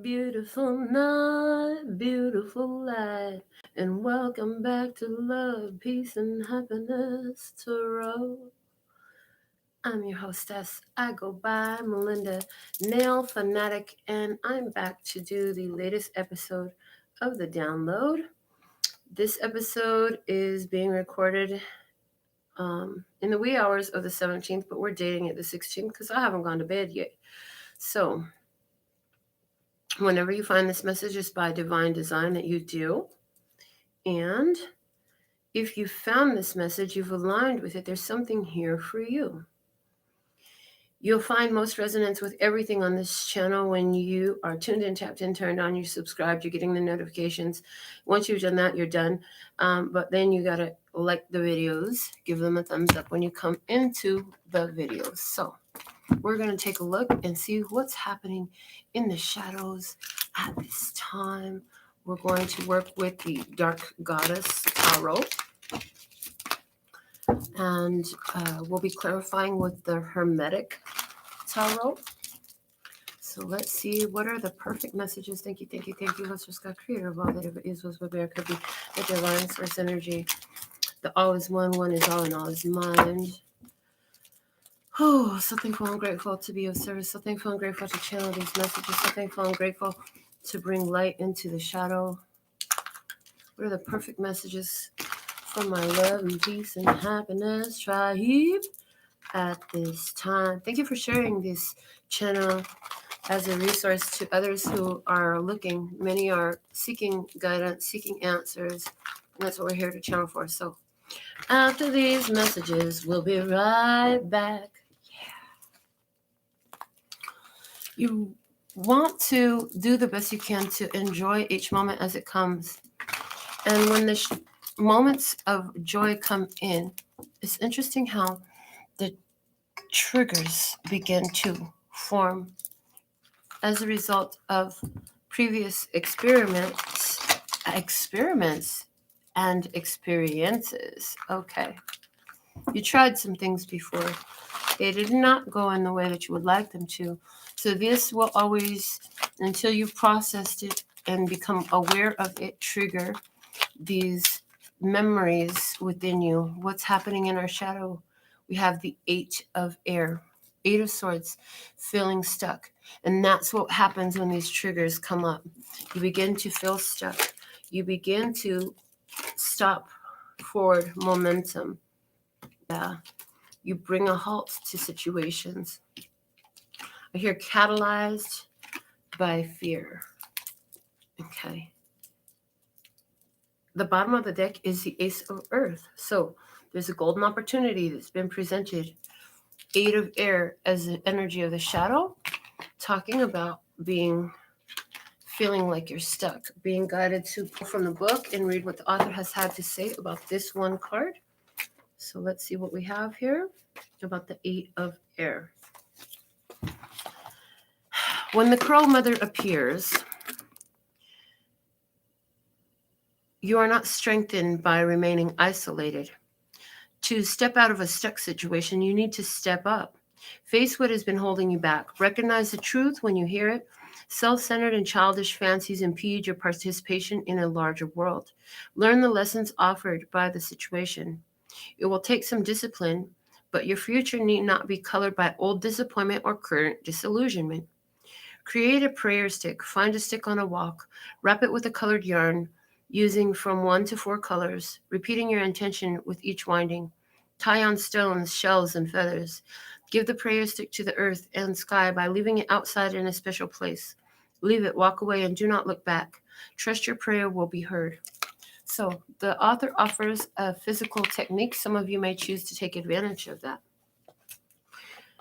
Beautiful night, beautiful light, and welcome back to Love, Peace, and Happiness Tarot. I'm your hostess. I go by Melinda NailFanatic, and I'm back to do the latest episode of the download. This episode is being recorded in the wee hours of the 17th, but we're dating it the 16th because I haven't gone to bed yet. So, whenever you find this message, it's by divine design that you do. And if you found this message, you've aligned with it, there's something here for you. You'll find most resonance with everything on this channel when you are tuned in, tapped in, turned on, you're subscribed, you're getting the notifications. Once you've done that, you're done. But then you got to like the videos, give them a thumbs up when you come into the videos. So we're going to take a look and see what's happening in the shadows at this time. We're going to work with the Dark Goddess Tarot. And we'll be clarifying with the Hermetic Tarot. So let's see, what are the perfect messages? Thank you. Let's just got creator of all that ever is, was, will be, or could be, with the divine source energy. The all is one is all, and all is mind. Oh, so thankful and grateful to be of service. So thankful and grateful to channel these messages. So thankful and grateful to bring light into the shadow. What are the perfect messages for my love and peace and happiness tribe at this time? Thank you for sharing this channel as a resource to others who are looking. Many are seeking guidance, seeking answers, and that's what we're here to channel for. So after these messages, we'll be right back. You want to do the best you can to enjoy each moment as it comes. And when the moments of joy come in, it's interesting how the triggers begin to form as a result of previous experiments and experiences. Okay. You tried some things before. They did not go in the way that you would like them to. So this will always, until you've processed it and become aware of it, trigger these memories within you. What's happening in our shadow? We have the 8 of air, 8 of swords, feeling stuck. And that's what happens when these triggers come up. You begin to feel stuck. You begin to stop forward momentum. Yeah. You bring a halt to situations. I hear catalyzed by fear. Okay. The bottom of the deck is the Ace of Earth. So there's a golden opportunity that's been presented. 8 of air as the energy of the shadow, talking about feeling like you're stuck, being guided to pull from the book and read what the author has had to say about this one card. So let's see what we have here about the 8 of air. When the Crow Mother appears, you are not strengthened by remaining isolated. To step out of a stuck situation, you need to step up. Face what has been holding you back. Recognize the truth when you hear it. Self-centered and childish fancies impede your participation in a larger world. Learn the lessons offered by the situation. It will take some discipline, but your future need not be colored by old disappointment or current disillusionment. Create a prayer stick. Find a stick on a walk. Wrap it with a colored yarn, using from 1 to 4 colors, repeating your intention with each winding. Tie on stones, shells, and feathers. Give the prayer stick to the earth and sky by leaving it outside in a special place. Leave it, walk away, and do not look back. Trust your prayer will be heard. So the author offers a physical technique. Some of you may choose to take advantage of that.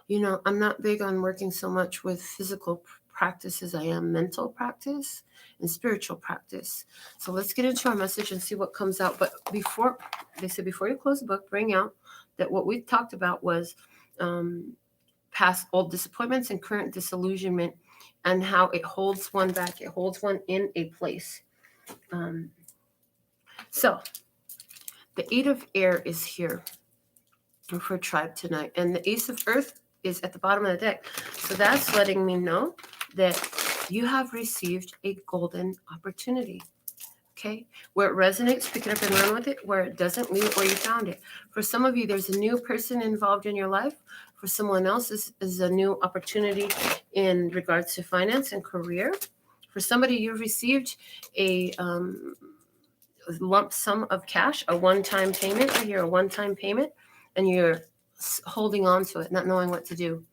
You know, I'm not big on working so much with physical practice as I am mental practice and spiritual practice. So let's get into our message and see what comes out. But before you close the book, bring out that what we talked about was past old disappointments and current disillusionment, and how it holds one back. It holds one in a place. So the 8 of air is here for tribe tonight. And the Ace of Earth is at the bottom of the deck. So that's letting me know that you have received a golden opportunity. Okay, where it resonates, pick it up and run with it. Where it doesn't, leave it where you found it. For some of you, there's a new person involved in your life. For someone else, this is a new opportunity in regards to finance and career. For somebody, you've received a lump sum of cash, a one-time payment. I hear a one-time payment, and you're holding on to it, not knowing what to do.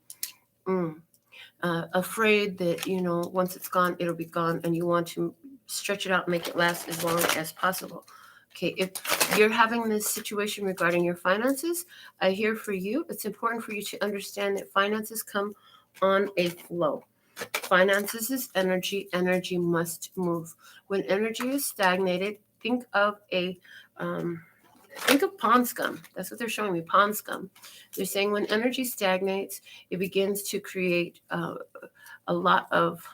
Afraid that, once it's gone, it'll be gone, and you want to stretch it out and make it last as long as possible. Okay, if you're having this situation regarding your finances, I hear for you, it's important for you to understand that finances come on a flow. Finances is energy. Energy must move. When energy is stagnated, think of pond scum. That's what they're showing me, pond scum. They're saying when energy stagnates, it begins to create a lot of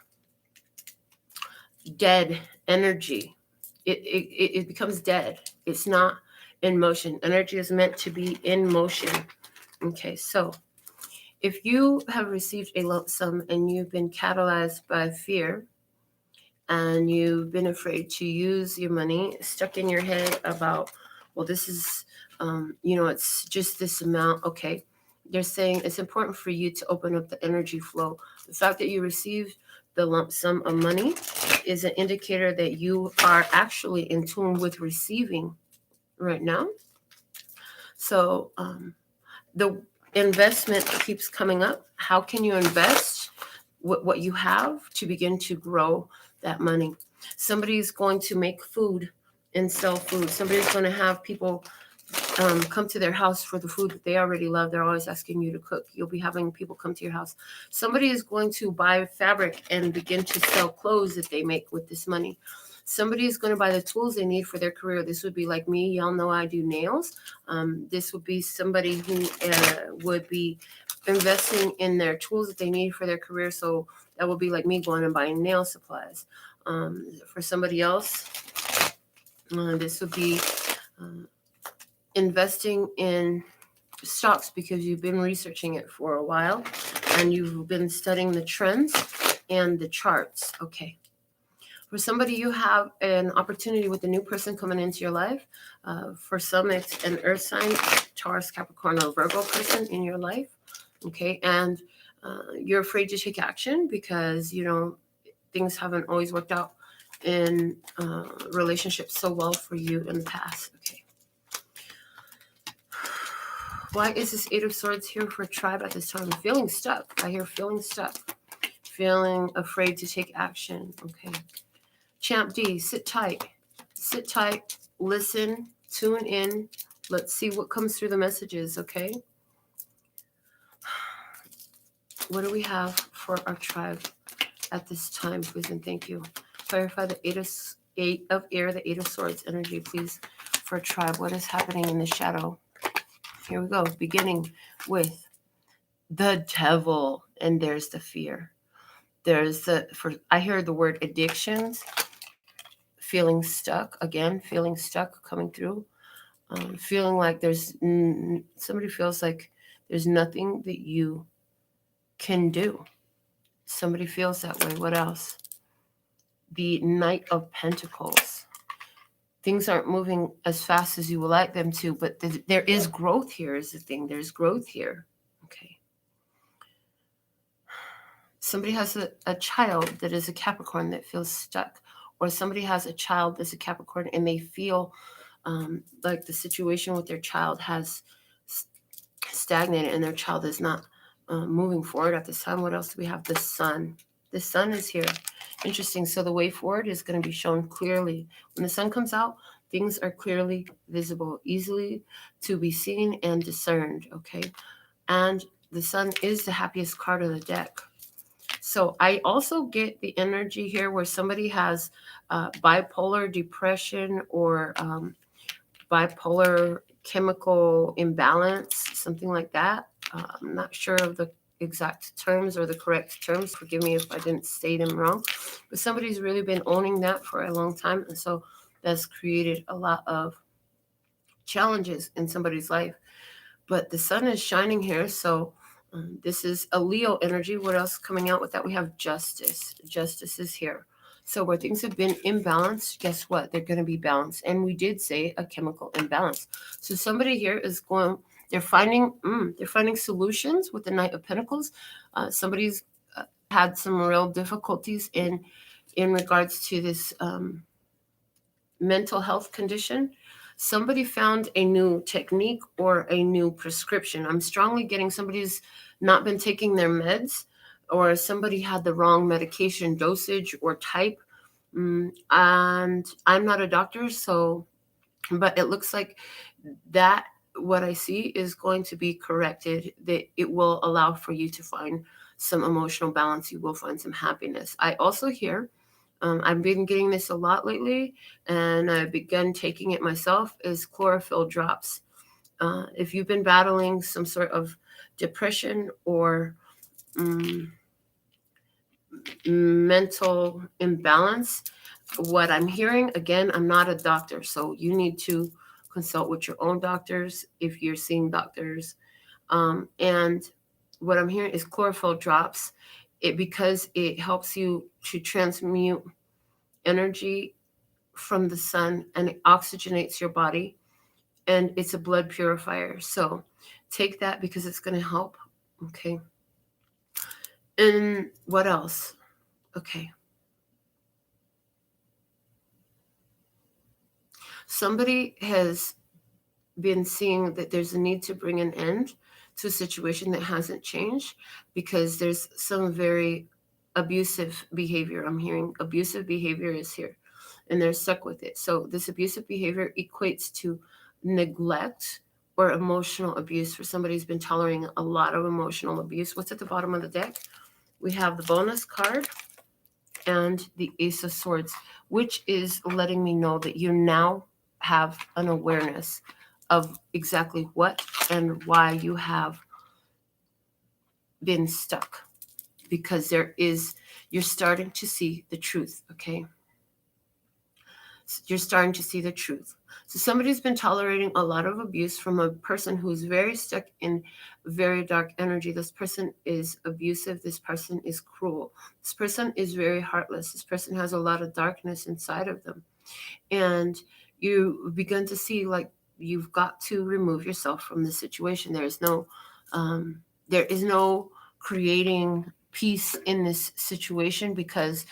dead energy. It becomes dead. It's not in motion. Energy is meant to be in motion. Okay, so if you have received a lump sum and you've been catalyzed by fear and you've been afraid to use your money, stuck in your head about, well, this is, it's just this amount. Okay, they're saying it's important for you to open up the energy flow. The fact that you received the lump sum of money is an indicator that you are actually in tune with receiving right now. So the investment keeps coming up. How can you invest what you have to begin to grow that money? Somebody's going to make food and sell food. Somebody's going to have people come to their house for the food that they already love. They're always asking you to cook. You'll be having people come to your house. Somebody is going to buy fabric and begin to sell clothes that they make with this money. Somebody is going to buy the tools they need for their career. This would be like me. Y'all know I do nails. This would be somebody who would be investing in their tools that they need for their career. So that would be like me going and buying nail supplies. For somebody else, this would be investing in stocks because you've been researching it for a while and you've been studying the trends and the charts. Okay. For somebody, you have an opportunity with a new person coming into your life. For some, it's an earth sign, Taurus, Capricorn, or Virgo person in your life. Okay. And you're afraid to take action because, things haven't always worked out in relationships so well for you in the past. Okay. Why is this Eight of Swords here for a tribe at this time? Feeling stuck. I hear feeling stuck. Feeling afraid to take action. Okay. Champ D, sit tight. Sit tight. Listen. Tune in. Let's see what comes through the messages, okay? What do we have for our tribe at this time, please, and thank you. Clarify the Eight of Air, the Eight of Swords energy, please, for a tribe. What is happening in the shadow? Here we go, beginning with the devil, and there's the fear. I hear the word addictions, feeling stuck, again, feeling stuck coming through, feeling like somebody feels like there's nothing that you can do. Somebody feels that way. What else? The Knight of Pentacles. Things aren't moving as fast as you would like them to, but there is growth here is the thing. There's growth here. Okay. Somebody has a child that is a Capricorn that feels stuck, or somebody has a child that's a Capricorn and they feel like the situation with their child has stagnated and their child is not moving forward at this time. What else do we have? The sun. The sun is here. Interesting. So the way forward is going to be shown clearly. When the sun comes out, things are clearly visible, easily to be seen and discerned, okay? And the sun is the happiest card of the deck. So I also get the energy here where somebody has bipolar depression or bipolar chemical imbalance, something like that. I'm not sure of the exact terms or the correct terms. Forgive me if I didn't say them wrong. But somebody's really been owning that for a long time. And so that's created a lot of challenges in somebody's life. But the sun is shining here. So This is a Leo energy. What else coming out with that? We have justice. Justice is here. So where things have been imbalanced, guess what? They're going to be balanced. And we did say a chemical imbalance. So somebody here is going, they're finding solutions with the Knight of Pentacles. Somebody's had some real difficulties in regards to this mental health condition. Somebody found a new technique or a new prescription. I'm strongly getting somebody's not been taking their meds, or somebody had the wrong medication dosage or type. And I'm not a doctor, so, but it looks like that what I see is going to be corrected, that it will allow for you to find some emotional balance. You will find some happiness. I also hear, I've been getting this a lot lately, and I've begun taking it myself, is chlorophyll drops. If you've been battling some sort of depression or mental imbalance, what I'm hearing, again, I'm not a doctor, so you need to consult with your own doctors if you're seeing doctors. And what I'm hearing is chlorophyll drops, because it helps you to transmute energy from the sun, and it oxygenates your body, and it's a blood purifier. So take that because it's going to help. Okay. And what else? Okay. Somebody has been seeing that there's a need to bring an end to a situation that hasn't changed, because there's some very abusive behavior. I'm hearing abusive behavior is here, and they're stuck with it. So this abusive behavior equates to neglect or emotional abuse. For somebody who's been tolerating a lot of emotional abuse. What's at the bottom of the deck? We have the bonus card and the Ace of Swords, which is letting me know that you now have an awareness of exactly what and why you have been stuck, because you're starting to see the truth. Okay. You're starting to see the truth. So somebody's been tolerating a lot of abuse from a person who's very stuck in very dark energy. This person is abusive. This person is cruel. This person is very heartless. This person has a lot of darkness inside of them. And you begin to see, like, you've got to remove yourself from the situation. There is no creating peace in this situation, because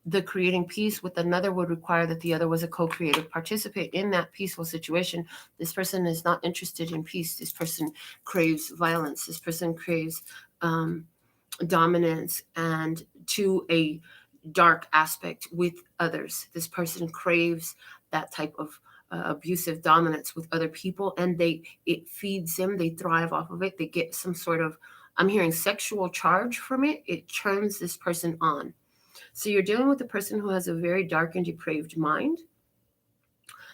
the creating peace with another would require that the other was a co-creative participant in that peaceful situation. This person is not interested in peace. This person craves violence. This person craves dominance and to a dark aspect with others. This person craves that type of abusive dominance with other people, and it feeds them. They thrive off of it. They get some sort of, I'm hearing, sexual charge from it. It turns this person on. So you're dealing with a person who has a very dark and depraved mind.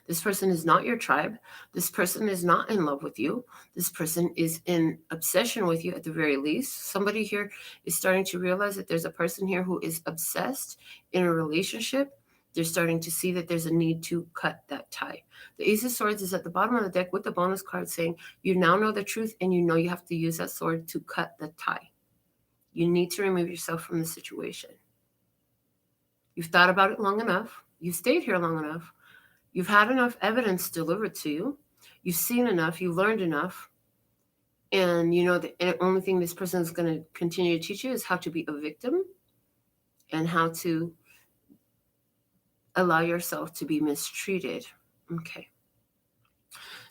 This person is not your tribe. This person is not in love with you. This person is in obsession with you at the very least. Somebody here is starting to realize that there's a person here who is obsessed in a relationship. They're starting to see that there's a need to cut that tie. The Ace of Swords is at the bottom of the deck with the bonus card saying you now know the truth, and you know you have to use that sword to cut the tie. You need to remove yourself from the situation. You've thought about it long enough. You've stayed here long enough. You've had enough evidence delivered to you. You've seen enough. You've learned enough. And you know the only thing this person is going to continue to teach you is how to be a victim and how to allow yourself to be mistreated. Okay.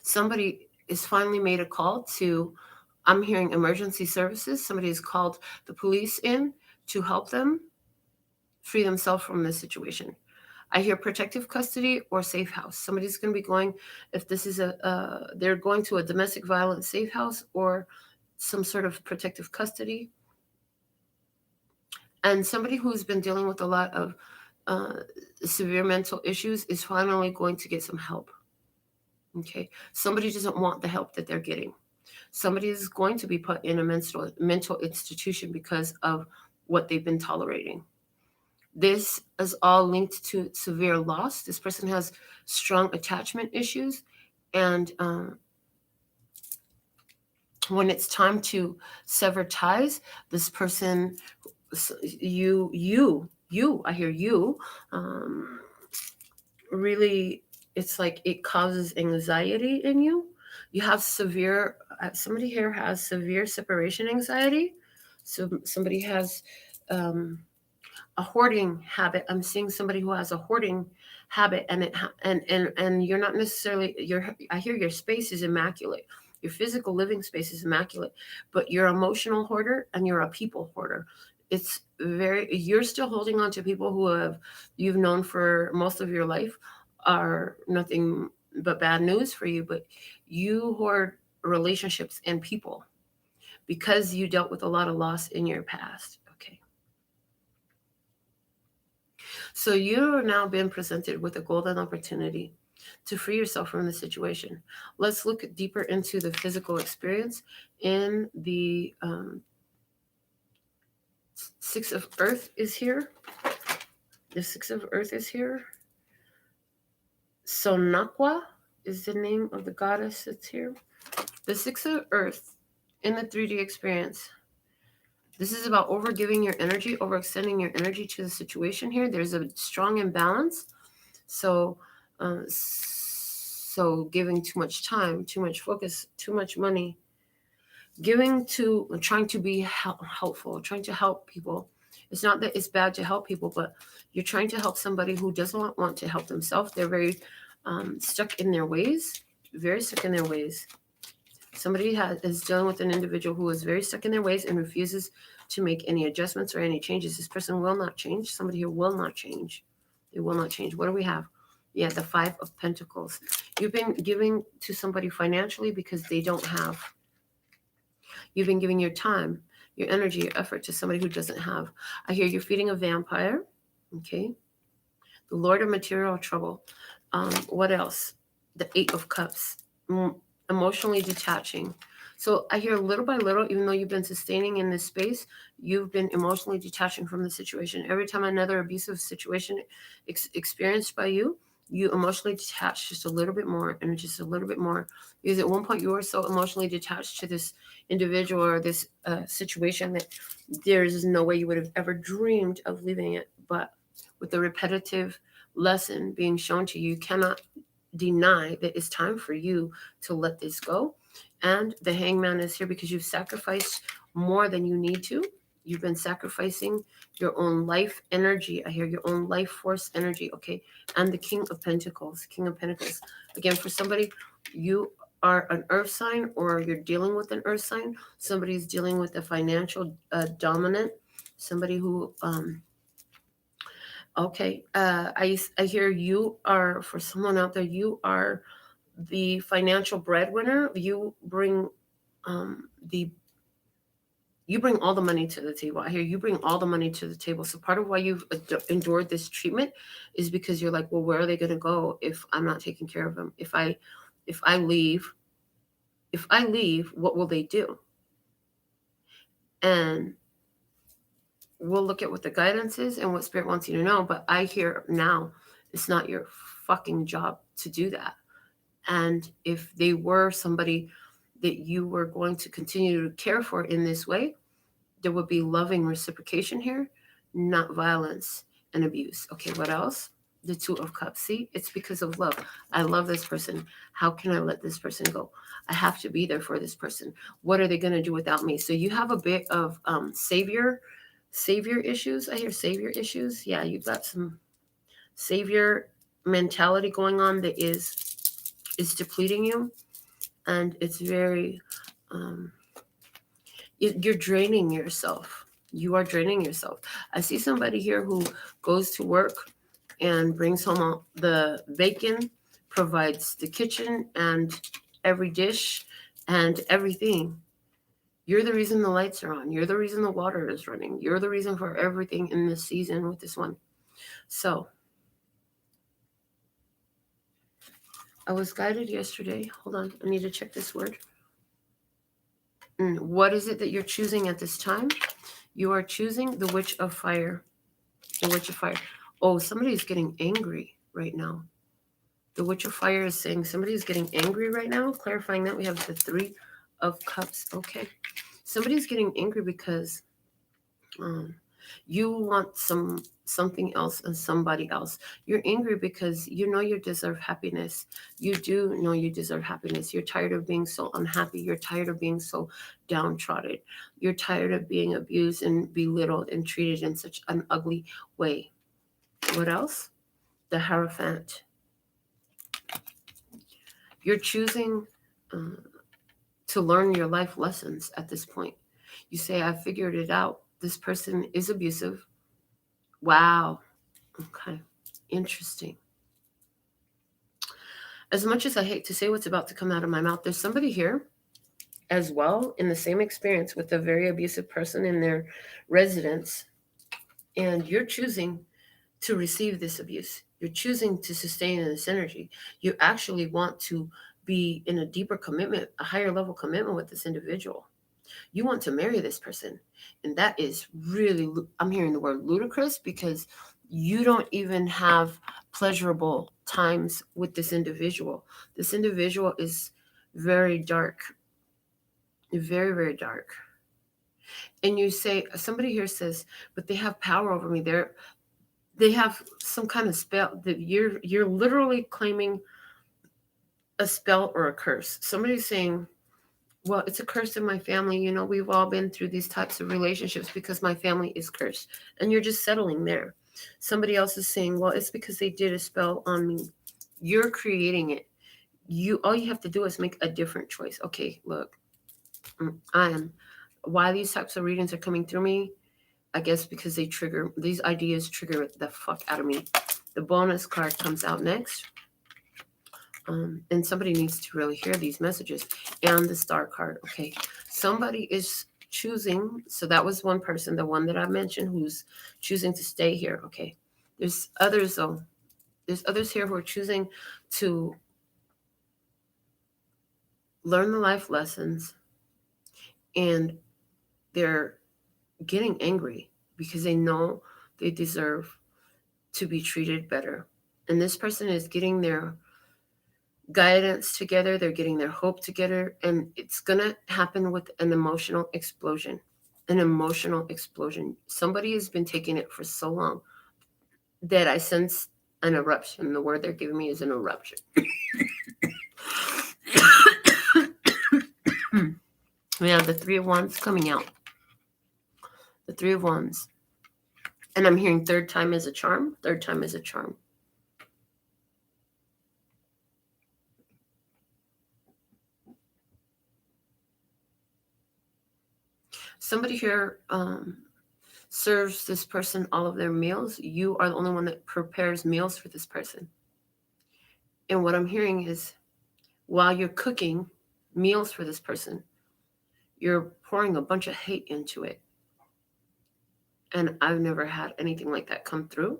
Somebody is finally made a call to, I'm hearing, emergency services. Somebody has called the police in to help them free themselves from this situation. I hear protective custody or safe house. Somebody's going to be going, if this is they're going to a domestic violence safe house or some sort of protective custody. And somebody who's been dealing with a lot of severe mental issues is finally going to get some help. Okay. Somebody doesn't want the help that they're getting. Somebody is going to be put in a mental institution because of what they've been tolerating. This is all linked to severe loss. This person has strong attachment issues, and when it's time to sever ties, this person, I hear you, really, it's like it causes anxiety in you. You have severe, somebody here has severe separation anxiety. So somebody has a hoarding habit. I'm seeing somebody who has a hoarding habit, and you're not necessarily, I hear your space is immaculate. Your physical living space is immaculate, but you're an emotional hoarder and you're a people hoarder. It's you're still holding on to people who you've known for most of your life, are nothing but bad news for you, but you hoard relationships and people because you dealt with a lot of loss in your past. Okay. So you're now been presented with a golden opportunity to free yourself from the situation. Let's look deeper into the physical experience. In the Six of Earth is here. The Six of Earth is here. Sonakwa is the name of the goddess that's here. The Six of Earth in the 3D experience. This is about overgiving your energy, overextending your energy to the situation here. There's a strong imbalance. So giving too much time, too much focus, too much money, trying to be helpful, trying to help people. It's not that it's bad to help people, but you're trying to help somebody who doesn't want to help themselves. They're very stuck in their ways, very stuck in their ways. Somebody is dealing with an individual who is very stuck in their ways and refuses to make any adjustments or any changes. This person will not change. Somebody here will not change. They will not change. What do we have? Yeah, the Five of Pentacles. You've been giving to somebody financially because they don't have. You've been giving your time, your energy, your effort to somebody who doesn't have. I hear you're feeding a vampire. Okay. The Lord of Material Trouble. What else? The Eight of Cups. Emotionally detaching. So I hear little by little, even though you've been sustaining in this space, you've been emotionally detaching from the situation. Every time another abusive situation experienced by you, you emotionally detach just a little bit more and just a little bit more. Because at one point you were so emotionally detached to this individual or this situation that there's no way you would have ever dreamed of leaving it. But with the repetitive lesson being shown to you, you cannot deny that it's time for you to let this go. And the Hangman is here because you've sacrificed more than you need to. You've been sacrificing your own life energy. I hear your own life force energy. Okay. And the King of Pentacles. King of Pentacles. Again, for somebody, you are an earth sign or you're dealing with an earth sign. Somebody's dealing with a financial dominant. Somebody who okay, I hear you are, for someone out there, you are the financial breadwinner. You bring you bring all the money to the table. I hear you bring all the money to the table. So part of why you've endured this treatment is because you're like, well, where are they going to go if I'm not taking care of them? If I leave, what will they do? And we'll look at what the guidance is and what Spirit wants you to know. But I hear now, it's not your fucking job to do that. And if they were somebody that you were going to continue to care for in this way, there would be loving reciprocation here, not violence and abuse. Okay, what else? The Two of Cups. See, it's because of love. I love this person. How can I let this person go? I have to be there for this person. What are they going to do without me? So you have a bit of savior issues. I hear savior issues. Yeah, you've got some savior mentality going on that is depleting you, and it's very you're draining yourself. You are draining yourself. I see somebody here who goes to work and brings home the bacon, provides the kitchen and every dish and everything. You're the reason the lights are on. You're the reason the water is running. You're the reason for everything in this season with this one. So I was guided yesterday. Hold on. I need to check this word. What is it that you're choosing at this time? You are choosing the Witch of Fire. The Witch of Fire. Oh, somebody's getting angry right now. The Witch of Fire is saying somebody's getting angry right now. Clarifying that, we have the Three of Cups. Okay. Somebody's getting angry because you want something else and somebody else. You're angry because you know you deserve happiness. You do know you deserve happiness. You're tired of being so unhappy. You're tired of being so downtrodden. You're tired of being abused and belittled and treated in such an ugly way. What else? The Hierophant. You're choosing to learn your life lessons at this point. You say, I figured it out. This person is abusive. Wow. Okay. Interesting. As much as I hate to say what's about to come out of my mouth, there's somebody here as well in the same experience with a very abusive person in their residence. And you're choosing to receive this abuse. You're choosing to sustain in this energy. You actually want to be in a deeper commitment, a higher level commitment with this individual. You want to marry this person. And that is really, I'm hearing the word ludicrous, because you don't even have pleasurable times with this individual. This individual is very dark, very, very dark. And you say, somebody here says, but they have power over me. They have some kind of spell that you're literally claiming a spell or a curse. Somebody's saying, well, it's a curse in my family. You know, we've all been through these types of relationships because my family is cursed. And you're just settling there. Somebody else is saying, well, it's because they did a spell on me. You're creating it. All you have to do is make a different choice. Okay, look, why these types of readings are coming through me, I guess because these ideas trigger the fuck out of me. The bonus card comes out next. And somebody needs to really hear these messages. And the star card. Okay. Somebody is choosing. So that was one person, the one that I mentioned, who's choosing to stay here. Okay. There's others though. There's others here who are choosing to learn the life lessons, and they're getting angry because they know they deserve to be treated better. And this person is getting their guidance together, they're getting their hope together, and it's gonna happen with an emotional explosion. Somebody has been taking it for so long that I sense an eruption. The word they're giving me is an eruption. We have the Three of Wands coming out. The Three of Wands. And I'm hearing third time is a charm. Third time is a charm. Somebody here serves this person all of their meals. You are the only one that prepares meals for this person. And what I'm hearing is, while you're cooking meals for this person, you're pouring a bunch of hate into it. And I've never had anything like that come through.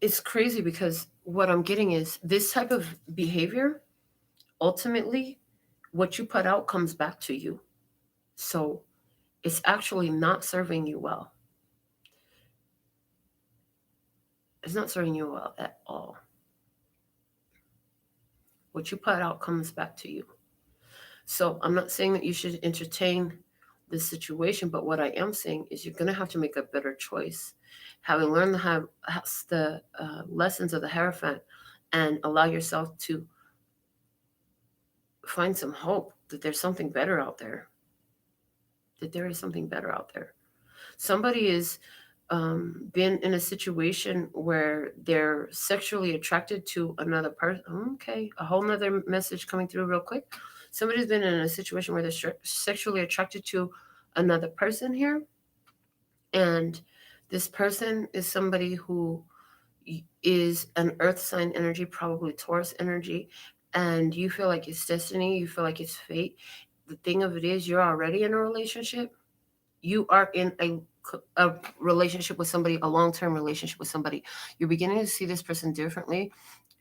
It's crazy because what I'm getting is this type of behavior, ultimately, what you put out comes back to you. So it's actually not serving you well. It's not serving you well at all. What you put out comes back to you. So I'm not saying that you should entertain this situation, but what I am saying is you're going to have to make a better choice. Having learned the lessons of the Hierophant, and allow yourself to find some hope that there's something better out there. That there is something better out there. Somebody is been in a situation where they're sexually attracted to another person. Okay, a whole nother message coming through real quick. Somebody's been in a situation where they're sexually attracted to another person here. And this person is somebody who is an earth sign energy, probably Taurus energy. And you feel like it's destiny. You feel like it's fate. The thing of it is, you're already in a relationship. You are in a relationship with somebody, a long-term relationship with somebody. You're beginning to see this person differently.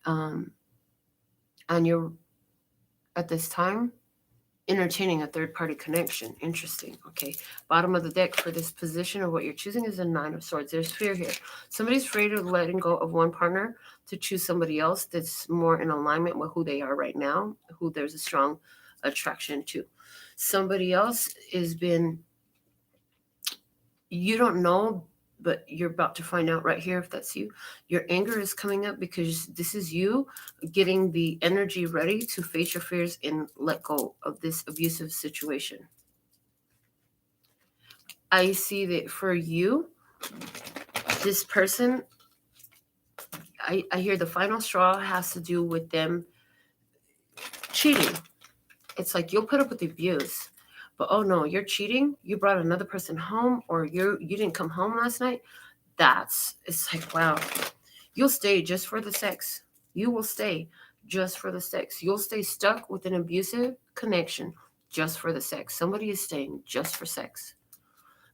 And you're, at this time, entertaining a third-party connection. Interesting. Okay. Bottom of the deck for this position of what you're choosing is a 9 of Swords. There's fear here. Somebody's afraid of letting go of one partner to choose somebody else that's more in alignment with who they are right now, who there's a strong attraction to. Somebody else has been, you don't know, but you're about to find out right here if that's you. Your anger is coming up because this is you getting the energy ready to face your fears and let go of this abusive situation. I see that for you, this person, I hear the final straw has to do with them cheating. It's like you'll put up with the abuse, but oh no, you're cheating. You brought another person home, or you didn't come home last night. It's like, wow, you'll stay just for the sex. You will stay just for the sex. You'll stay stuck with an abusive connection just for the sex. Somebody is staying just for sex.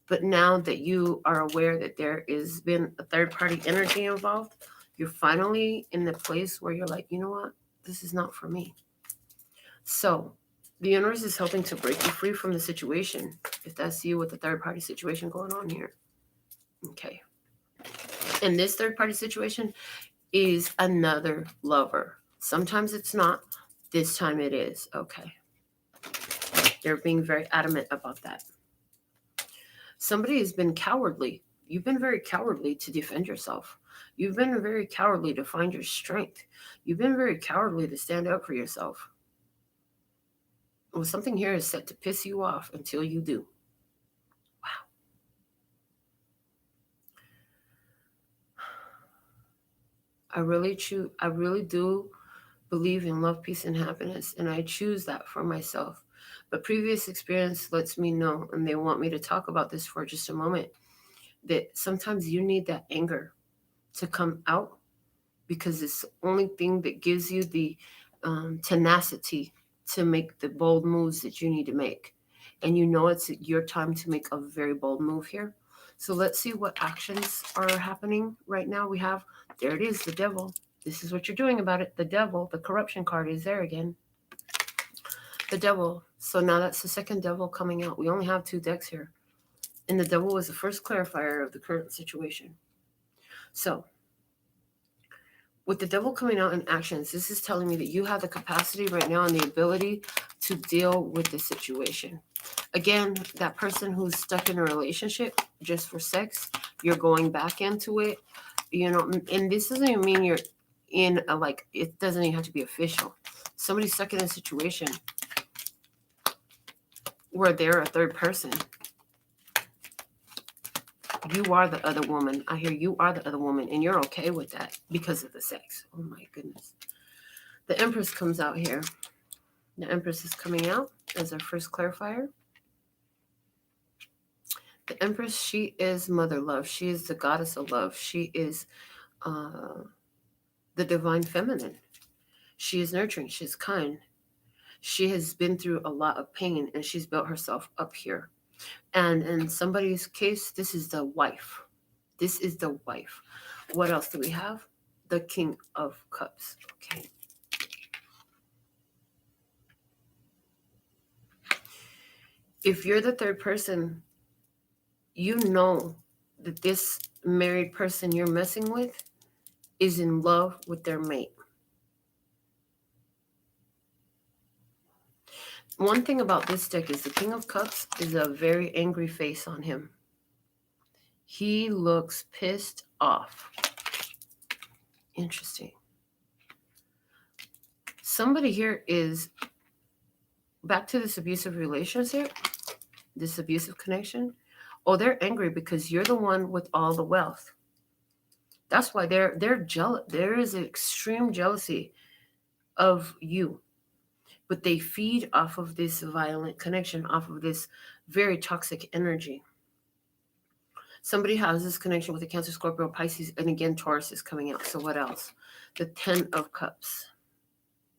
But now that you are aware that there has been a third-party energy involved, you're finally in the place where you're like, you know what? This is not for me. So the universe is helping to break you free from the situation, if that's you with the third-party situation going on here. Okay. And this third-party situation is another lover. Sometimes it's not. This time it is. Okay. They're being very adamant about that. Somebody has been cowardly. You've been very cowardly to defend yourself. You've been very cowardly to find your strength. You've been very cowardly to stand up for yourself. Well, something here is set to piss you off until you do. Wow. I really do believe in love, peace, and happiness, and I choose that for myself. But previous experience lets me know, and they want me to talk about this for just a moment, that sometimes you need that anger to come out because it's the only thing that gives you the tenacity to make the bold moves that you need to make. And you know it's your time to make a very bold move here. So let's see what actions are happening right now. We have, there it is, the devil. This is what you're doing about it. The devil, the corruption card is there again. The devil. So now that's the second devil coming out. We only have 2 decks here. And the devil was the first clarifier of the current situation. So with the devil coming out in actions, this is telling me that you have the capacity right now and the ability to deal with the situation. Again, that person who's stuck in a relationship just for sex, you're going back into it, you know, and this doesn't even mean you're in a, like, it doesn't even have to be official. Somebody's stuck in a situation where they're a third person. You are the other woman. I hear you are the other woman, and you're okay with that because of the sex. Oh my goodness. The Empress comes out here. The Empress is coming out as our first clarifier. The Empress, she is mother love. She is the goddess of love. She is the divine feminine. She is nurturing. She's kind. She has been through a lot of pain, and she's built herself up here. And in somebody's case, this is the wife. This is the wife. What else do we have? The King of Cups. Okay. If you're the third person, you know that this married person you're messing with is in love with their mate. One thing about this deck is the King of Cups is a very angry face on him. He looks pissed off. Interesting. Somebody here is back to this abusive relationship, this abusive connection. Oh, they're angry because you're the one with all the wealth. That's why they're jealous. There is an extreme jealousy of you. But they feed off of this violent connection, off of this very toxic energy. Somebody has this connection with a Cancer, Scorpio, Pisces, and again, Taurus is coming out. So what else? The 10 of Cups.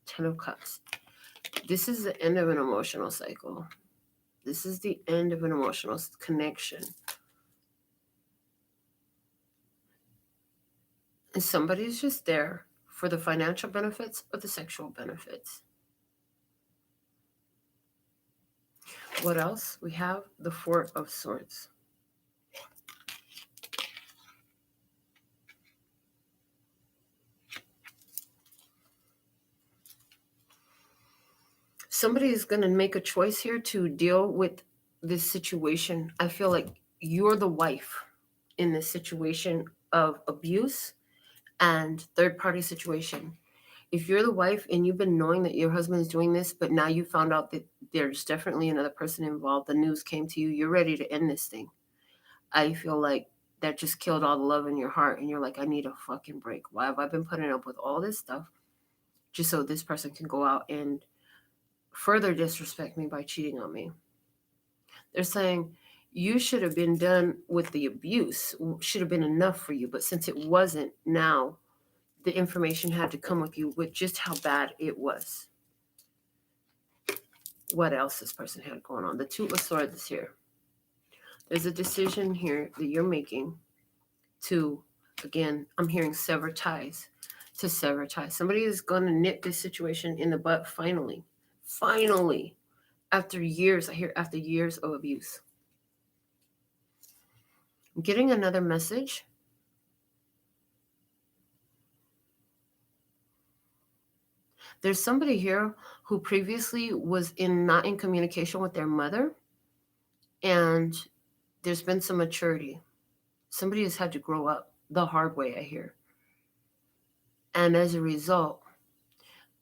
10 of Cups. This is the end of an emotional cycle. This is the end of an emotional connection. And somebody's just there for the financial benefits or the sexual benefits. What else? We have the Four of Swords. Somebody is going to make a choice here to deal with this situation. I feel like you're the wife in this situation of abuse and third-party situation. If you're the wife and you've been knowing that your husband is doing this, but now you found out that there's definitely another person involved, the news came to you, you're ready to end this thing. I feel like that just killed all the love in your heart, and you're like, I need a fucking break. Why have I been putting up with all this stuff just so this person can go out and further disrespect me by cheating on me? They're saying you should have been done with the abuse, should have been enough for you, but since it wasn't, now the information had to come with you with just how bad it was. What else this person had going on? The Two of Swords is here. There's a decision here that you're making to, again, I'm hearing sever ties, to sever ties. Somebody is going to nip this situation in the butt finally. Finally. After years, I hear after years of abuse. I'm getting another message. There's somebody here who previously was not in communication with their mother, and there's been some maturity. Somebody has had to grow up the hard way, I hear. And as a result,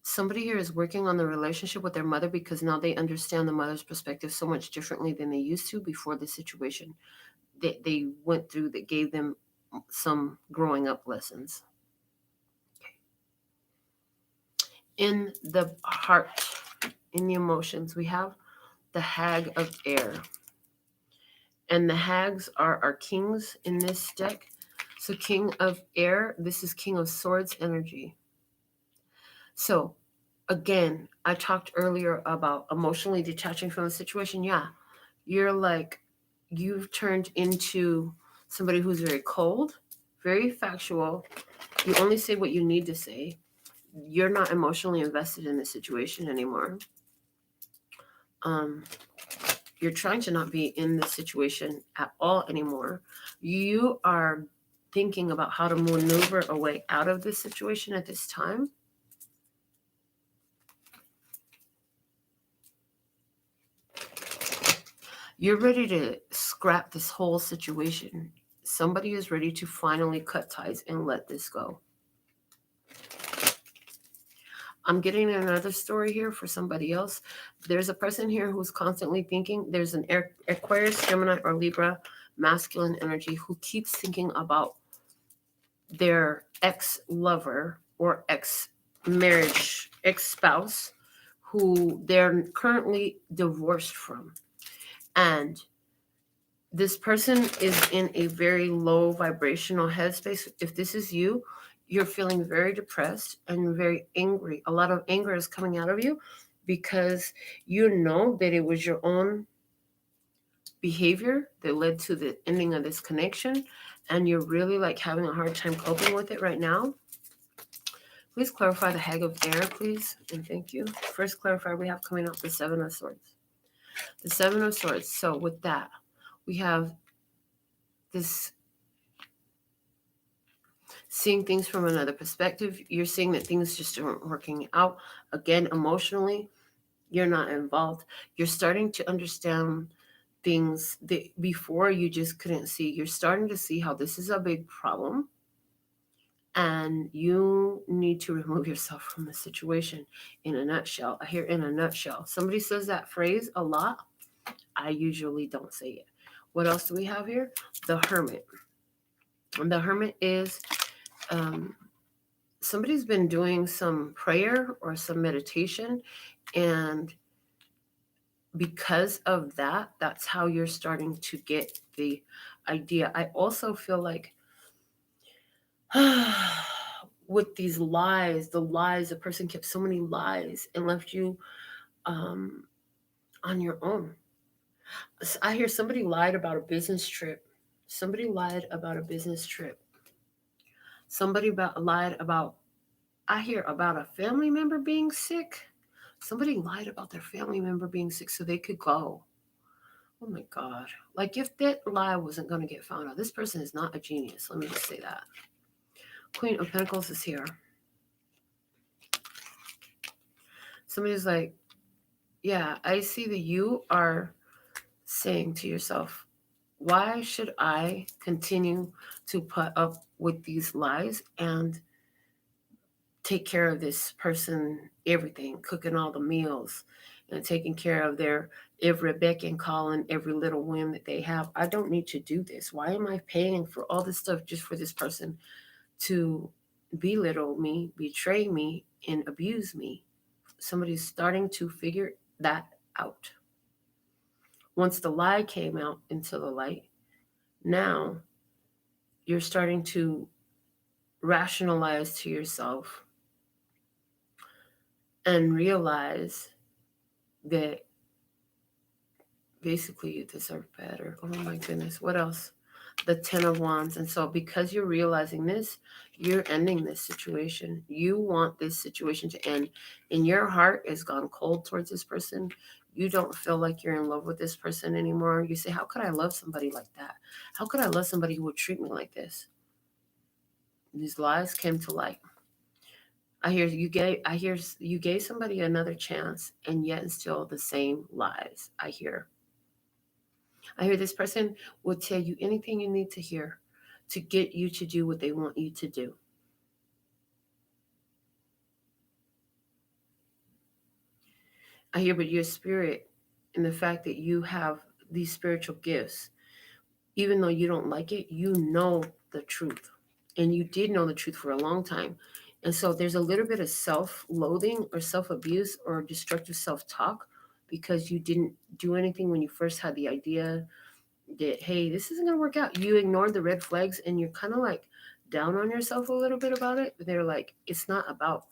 somebody here is working on the relationship with their mother because now they understand the mother's perspective so much differently than they used to before the situation that they went through that gave them some growing up lessons. In the heart, in the emotions, we have the Hag of Air. And the hags are our kings in this deck. So King of Air, this is King of Swords energy. So again, I talked earlier about emotionally detaching from the situation. Yeah, you're like, you've turned into somebody who's very cold, very factual. You only say what you need to say. You're not emotionally invested in the situation anymore. You're trying to not be in the situation at all anymore. You are thinking about how to maneuver a way out of this situation at this time. You're ready to scrap this whole situation. Somebody is ready to finally cut ties and let this go. I'm getting another story here for somebody else. There's a person here who's constantly thinking. There's an Aquarius, Gemini, or Libra masculine energy who keeps thinking about their ex-lover or ex-marriage, ex-spouse who they're currently divorced from. And this person is in a very low vibrational headspace. If this is you, you're feeling very depressed and very angry. A lot of anger is coming out of you because you know that it was your own behavior that led to the ending of this connection, and you're really like having a hard time coping with it right now. Please clarify the Hag of Air, please, and thank you. First clarifier we have coming up, the Seven of Swords. The Seven of Swords. So with that, we have this seeing things from another perspective. You're seeing that things just aren't working out. Again, emotionally, you're not involved. You're starting to understand things that before you just couldn't see. You're starting to see how this is a big problem, and you need to remove yourself from the situation. In a nutshell, I hear in a nutshell. Somebody says that phrase a lot. I usually don't say it. What else do we have here? The Hermit. And the Hermit is somebody's been doing some prayer or some meditation, and because of that, that's how you're starting to get the idea. I also feel like with these lies, a person kept so many lies and left you on your own. I hear somebody lied about a business trip. Somebody lied about a business trip. Somebody lied about, I hear about a family member being sick. Somebody lied about their family member being sick so they could go. Oh my God. Like if that lie wasn't going to get found out, this person is not a genius. Let me just say that. Queen of Pentacles is here. Somebody's like, yeah, I see that you are saying to yourself, why should I continue to put up with these lies and take care of this person, everything, cooking all the meals and taking care of their every beck and call and every little whim that they have. I don't need to do this. Why am I paying for all this stuff just for this person to belittle me, betray me, and abuse me? Somebody's starting to figure that out. Once the lie came out into the light, now you're starting to rationalize to yourself and realize that basically you deserve better. Oh my goodness. What else? The 10 of Wands. And so because you're realizing this, you're ending this situation. You want this situation to end. And your heart has gone cold towards this person. You don't feel like you're in love with this person anymore. You say, how could I love somebody like that? How could I love somebody who would treat me like this? These lies came to light. I hear you gave somebody another chance, and yet still the same lies. I hear this person will tell you anything you need to hear to get you to do what they want you to do. I hear, but your spirit and the fact that you have these spiritual gifts, even though you don't like it, you know the truth. And you did know the truth for a long time. And so there's a little bit of self-loathing or self-abuse or destructive self-talk because you didn't do anything when you first had the idea that, hey, this isn't going to work out. You ignored the red flags and you're kind of like down on yourself a little bit about it. They're like, it's not about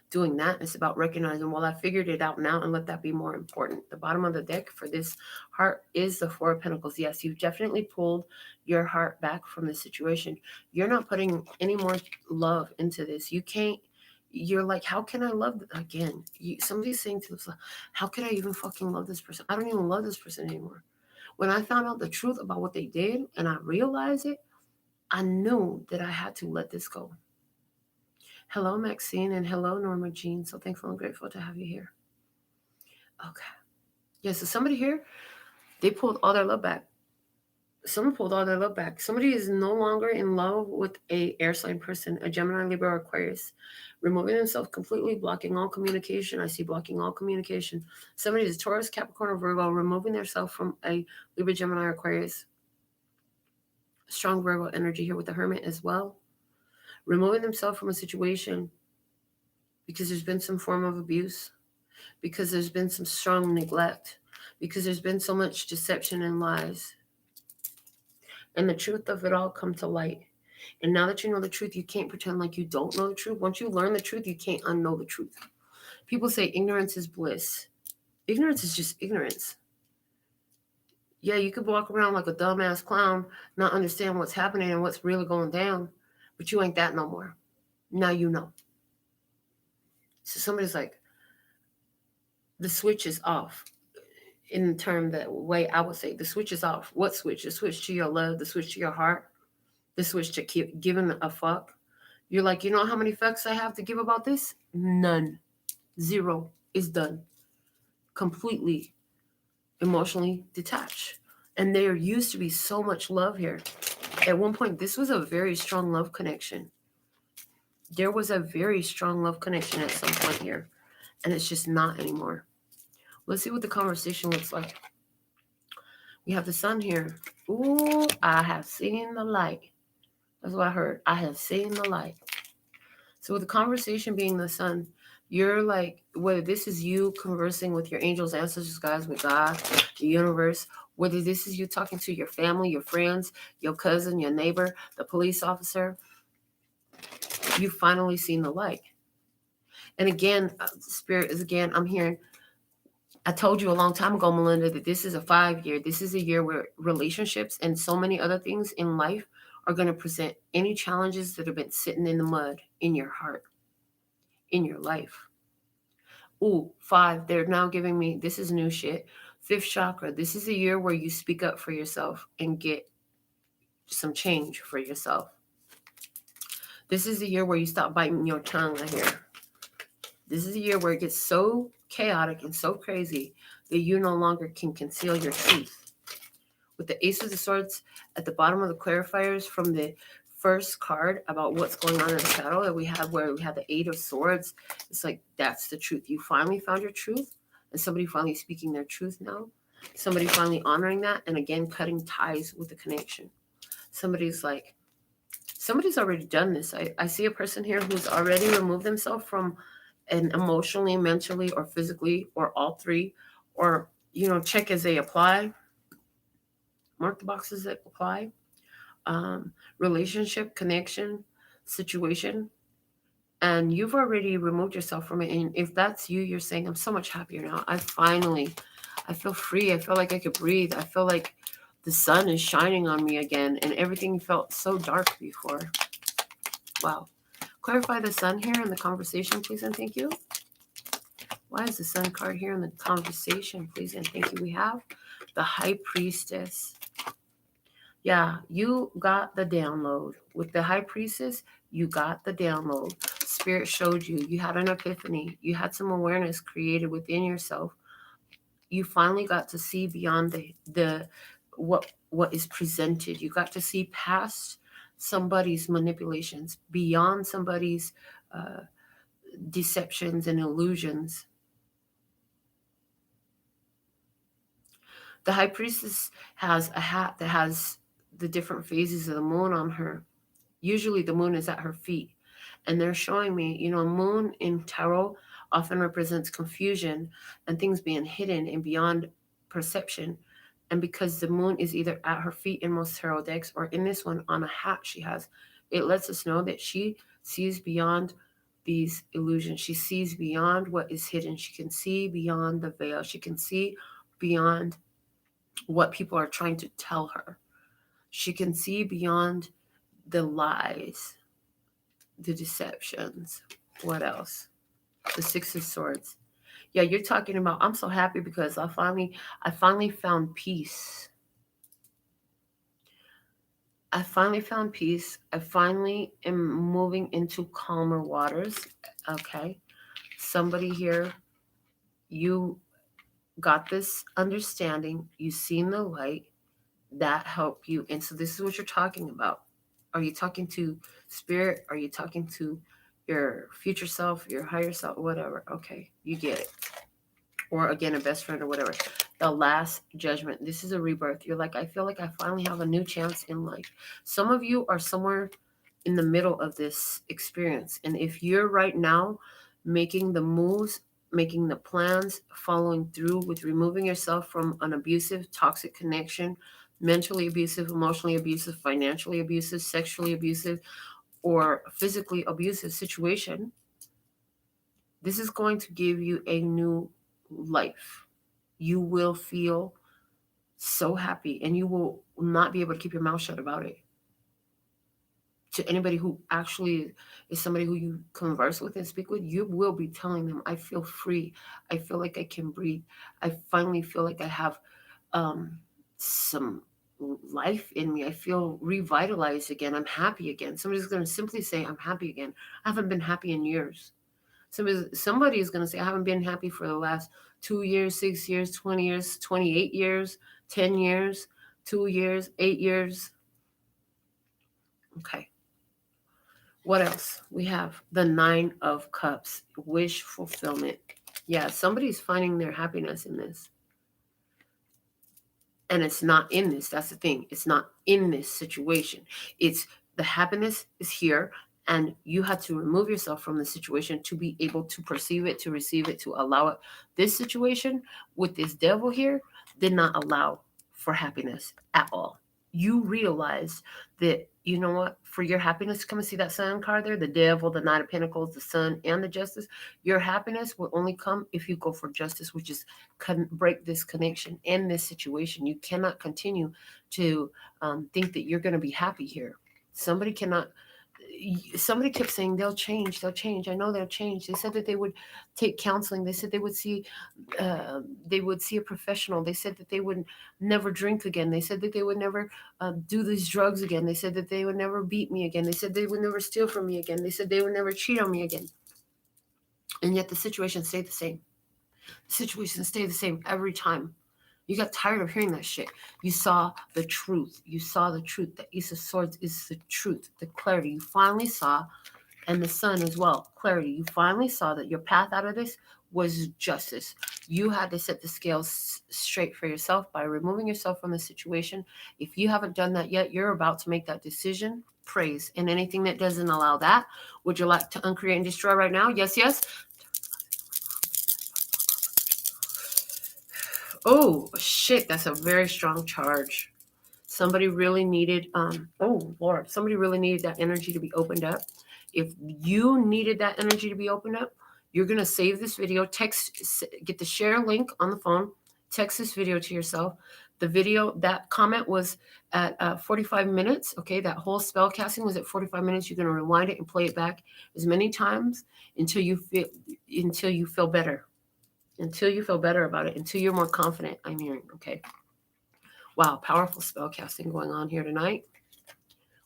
doing that. It's about recognizing, well, I figured it out now and let that be more important. The bottom of the deck for this heart is the Four of Pentacles. Yes, you've definitely pulled your heart back from the situation. You're not putting any more love into this. You can't. You're like, how can I love again? Somebody's saying to themselves, how could I even fucking love this person? I don't even love this person anymore. When I found out the truth about what they did and I realized it, I knew that I had to let this go. Hello, Maxine, and hello, Norma Jean. So thankful and grateful to have you here. Okay. Yeah, so somebody here, they pulled all their love back. Someone pulled all their love back. Somebody is no longer in love with a air sign person, a Gemini, Libra, or Aquarius, removing themselves completely, blocking all communication. I see blocking all communication. Somebody is Taurus, Capricorn, or Virgo, removing themselves from a Libra, Gemini, or Aquarius. Strong Virgo energy here with the Hermit as well. Removing themselves from a situation because there's been some form of abuse, because there's been some strong neglect, because there's been so much deception and lies. And the truth of it all come to light. And now that you know the truth, you can't pretend like you don't know the truth. Once you learn the truth, you can't unknow the truth. People say ignorance is bliss. Ignorance is just ignorance. Yeah, you could walk around like a dumbass clown, not understand what's happening and what's really going down, but you ain't that no more. Now you know. So somebody's like, the switch is off. In the term that way I would say, the switch is off. What switch? The switch to your love, the switch to your heart, the switch to keep giving a fuck. You're like, you know how many fucks I have to give about this? None. Zero is done. Completely emotionally detached. And there used to be so much love here. At one point, this was a very strong love connection. There was a very strong love connection at some point here. And it's just not anymore. Let's see what the conversation looks like. We have the sun here. Ooh, I have seen the light. That's what I heard. I have seen the light. So with the conversation being the sun, you're like, whether this is you conversing with your angels, ancestors, guys, with God, the universe, whether this is you talking to your family, your friends, your cousin, your neighbor, the police officer, you've finally seen the light. And again, Spirit is again, I'm hearing, I told you a long time ago, Melinda, that this is a 5-year. This is a year where relationships and so many other things in life are going to present any challenges that have been sitting in the mud in your heart, in your life. Ooh, 5, they're now giving me, this is new shit. Fifth chakra. This is a year where you speak up for yourself and get some change for yourself. This is a year where you stop biting your tongue, I hear. This is a year where it gets so chaotic and so crazy that you no longer can conceal your truth. With the Ace of the Swords at the bottom of the clarifiers from the first card about what's going on in the shadow that we have, where we have the Eight of Swords, it's like, that's the truth. You finally found your truth, and somebody finally speaking their truth now. Somebody finally honoring that, and again, cutting ties with the connection. Somebody's already done this. I see a person here who's already removed themselves from an emotionally, mentally, or physically, or all three, or, check as they apply. Mark the boxes that apply. Relationship, connection, situation. And you've already removed yourself from it. And if that's you, you're saying, I'm so much happier now. I feel free. I feel like I could breathe. I feel like the sun is shining on me again. And everything felt so dark before. Wow. Clarify the sun here in the conversation, please and thank you. Why is the sun card here in the conversation, please and thank you? We have the High Priestess. Yeah, you got the download. With the High Priestess, you got the download. Spirit showed you. You had an epiphany. You had some awareness created within yourself. You finally got to see beyond the what is presented. You got to see past somebody's manipulations, beyond somebody's deceptions and illusions. The High Priestess has a hat that has the different phases of the moon on her. Usually the moon is at her feet. And they're showing me, moon in tarot often represents confusion and things being hidden and beyond perception. And because the moon is either at her feet in most tarot decks or in this one on a hat she has, it lets us know that she sees beyond these illusions. She sees beyond what is hidden. She can see beyond the veil. She can see beyond what people are trying to tell her. She can see beyond the lies, the deceptions. What else? The Six of Swords. Yeah, you're talking about, I'm so happy because I finally found peace. I finally found peace. I finally am moving into calmer waters. Okay. Somebody here, you got this understanding. You've seen the light. That helped you. And so this is what you're talking about. Are you talking to spirit? Are you talking to your future self, your higher self, whatever? Okay, you get it. Or again, a best friend or whatever. The Last Judgment. This is a rebirth. You're like, I feel like I finally have a new chance in life. Some of you are somewhere in the middle of this experience. And if you're right now making the moves, making the plans, following through with removing yourself from an abusive, toxic connection, mentally abusive, emotionally abusive, financially abusive, sexually abusive, or physically abusive situation, this is going to give you a new life. You will feel so happy and you will not be able to keep your mouth shut about it. To anybody who actually is somebody who you converse with and speak with, you will be telling them, I feel free. I feel like I can breathe. I finally feel like I have some life in me. I feel revitalized again. I'm happy again. Somebody's going to simply say, I'm happy again. I haven't been happy in years. Somebody is going to say, I haven't been happy for the last 2 years, 6 years, 20 years, 28 years, 10 years, 2 years, 8 years. Okay. What else? We have the Nine of Cups, wish fulfillment. Yeah, somebody's finding their happiness in this. And it's not in this. That's the thing. It's not in this situation. It's the happiness is here. And you had to remove yourself from the situation to be able to perceive it, to receive it, to allow it. This situation with this devil here did not allow for happiness at all. You realized that, you know what, for your happiness, come and see that sun card there, the devil, the Knight of Pentacles, the sun, and the Justice. Your happiness will only come if you go for justice, which is break this connection in this situation. You cannot continue to think that you're going to be happy here. Somebody cannot. somebody kept saying they'll change, they'll change. I know they'll change. They said that they would take counseling. They said they would see a professional. They said that they would never drink again. They said that they would never do these drugs again. They said that they would never beat me again. They said they would never steal from me again. They said they would never cheat on me again. And yet the situation stayed the same. The situation stayed the same every time. You got tired of hearing that shit. You saw the truth. You saw the truth. The Ace of Swords is the truth, the clarity. You finally saw, and the Sun as well, clarity. You finally saw that your path out of this was justice. You had to set the scales straight for yourself by removing yourself from the situation. If you haven't done that yet, you're about to make that decision. Praise. And anything that doesn't allow that, would you like to uncreate and destroy right now? Yes, yes. Oh, shit, that's a very strong charge. Somebody really needed, oh, Lord, somebody really needed that energy to be opened up. If you needed that energy to be opened up, you're going to save this video, get the share link on the phone, text this video to yourself. The video, that comment was at 45 minutes, okay? That whole spell casting was at 45 minutes. You're going to rewind it and play it back as many times until you feel better. Until you feel better about it, until you're more confident, I'm hearing, okay? Wow, powerful spell casting going on here tonight.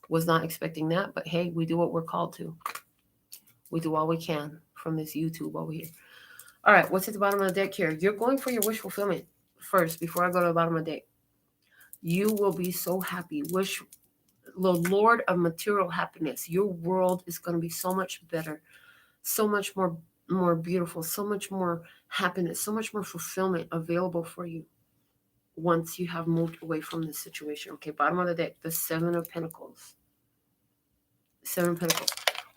Was not expecting that, but hey, we do what we're called to. We do all we can from this YouTube over here. All right, what's at the bottom of the deck here? You're going for your wish fulfillment first before I go to the bottom of the deck. You will be so happy. Wish the Lord of material happiness. Your world is going to be so much better, so much more beautiful, so much more happiness, so much more fulfillment available for you once you have moved away from this situation. Okay, bottom of the deck, the Seven of Pentacles. Seven of Pentacles.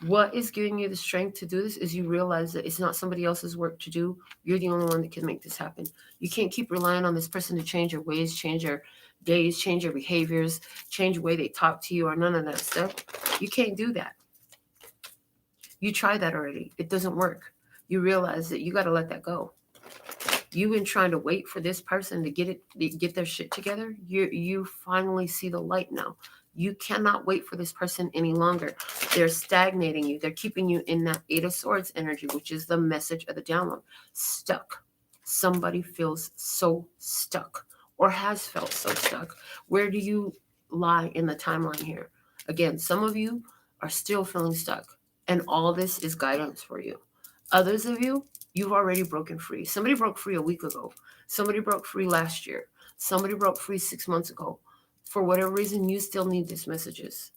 What is giving you the strength to do this is you realize that it's not somebody else's work to do. You're the only one that can make this happen. You can't keep relying on this person to change your ways, change your days, change your behaviors, change the way they talk to you, or none of that stuff. You can't do that. You tried that already. It doesn't work. You realize that you got to let that go. You've been trying to wait for this person to get their shit together. You finally see the light now. You cannot wait for this person any longer. They're stagnating you. They're keeping you in that Eight of Swords energy, which is the message of the download. Stuck. Somebody feels so stuck or has felt so stuck. Where do you lie in the timeline here? Again, some of you are still feeling stuck, and all this is guidance for you. Others of you, you've already broken free. Somebody broke free a week ago. Somebody broke free last year. Somebody broke free 6 months ago. For whatever reason, you still need these messages.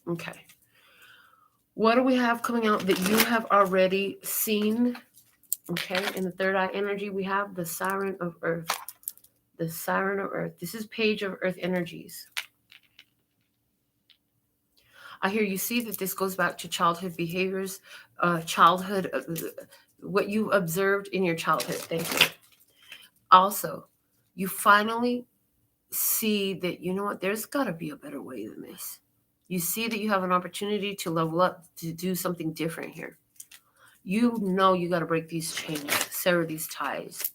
Okay. What do we have coming out that you have already seen? Okay. In the third eye energy, we have the Siren of Earth. The Siren of Earth. This is Page of Earth energies. I hear you see that this goes back to childhood behaviors, what you observed in your childhood. Thank you. Also, you finally see that, you know what, there's got to be a better way than this. You see that you have an opportunity to level up, to do something different here. You know you got to break these chains, sever these ties.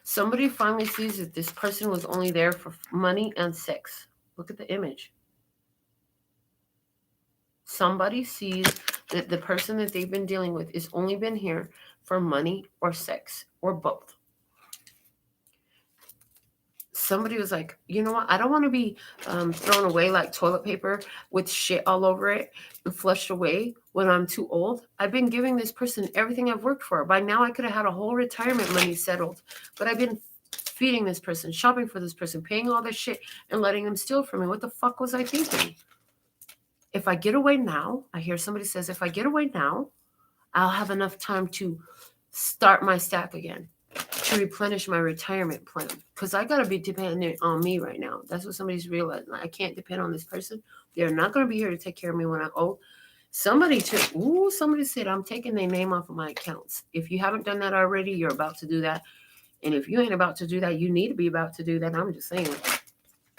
Somebody finally sees that this person was only there for money and sex. Look at the image. Somebody sees that the person that they've been dealing with has only been here for money or sex or both. Somebody was like, you know what? I don't want to be thrown away like toilet paper with shit all over it and flushed away when I'm too old. I've been giving this person everything I've worked for. By now I could have had a whole retirement money settled, but I've been feeding this person, shopping for this person, paying all this shit and letting them steal from me. What the fuck was I thinking? If I get away now, I hear somebody says, if I get away now, I'll have enough time to start my stack again, to replenish my retirement plan. Because I got to be dependent on me right now. That's what somebody's realizing. I can't depend on this person. They're not going to be here to take care of me when I'm old. Somebody said, I'm taking their name off of my accounts. If you haven't done that already, you're about to do that. And if you ain't about to do that, you need to be about to do that. I'm just saying,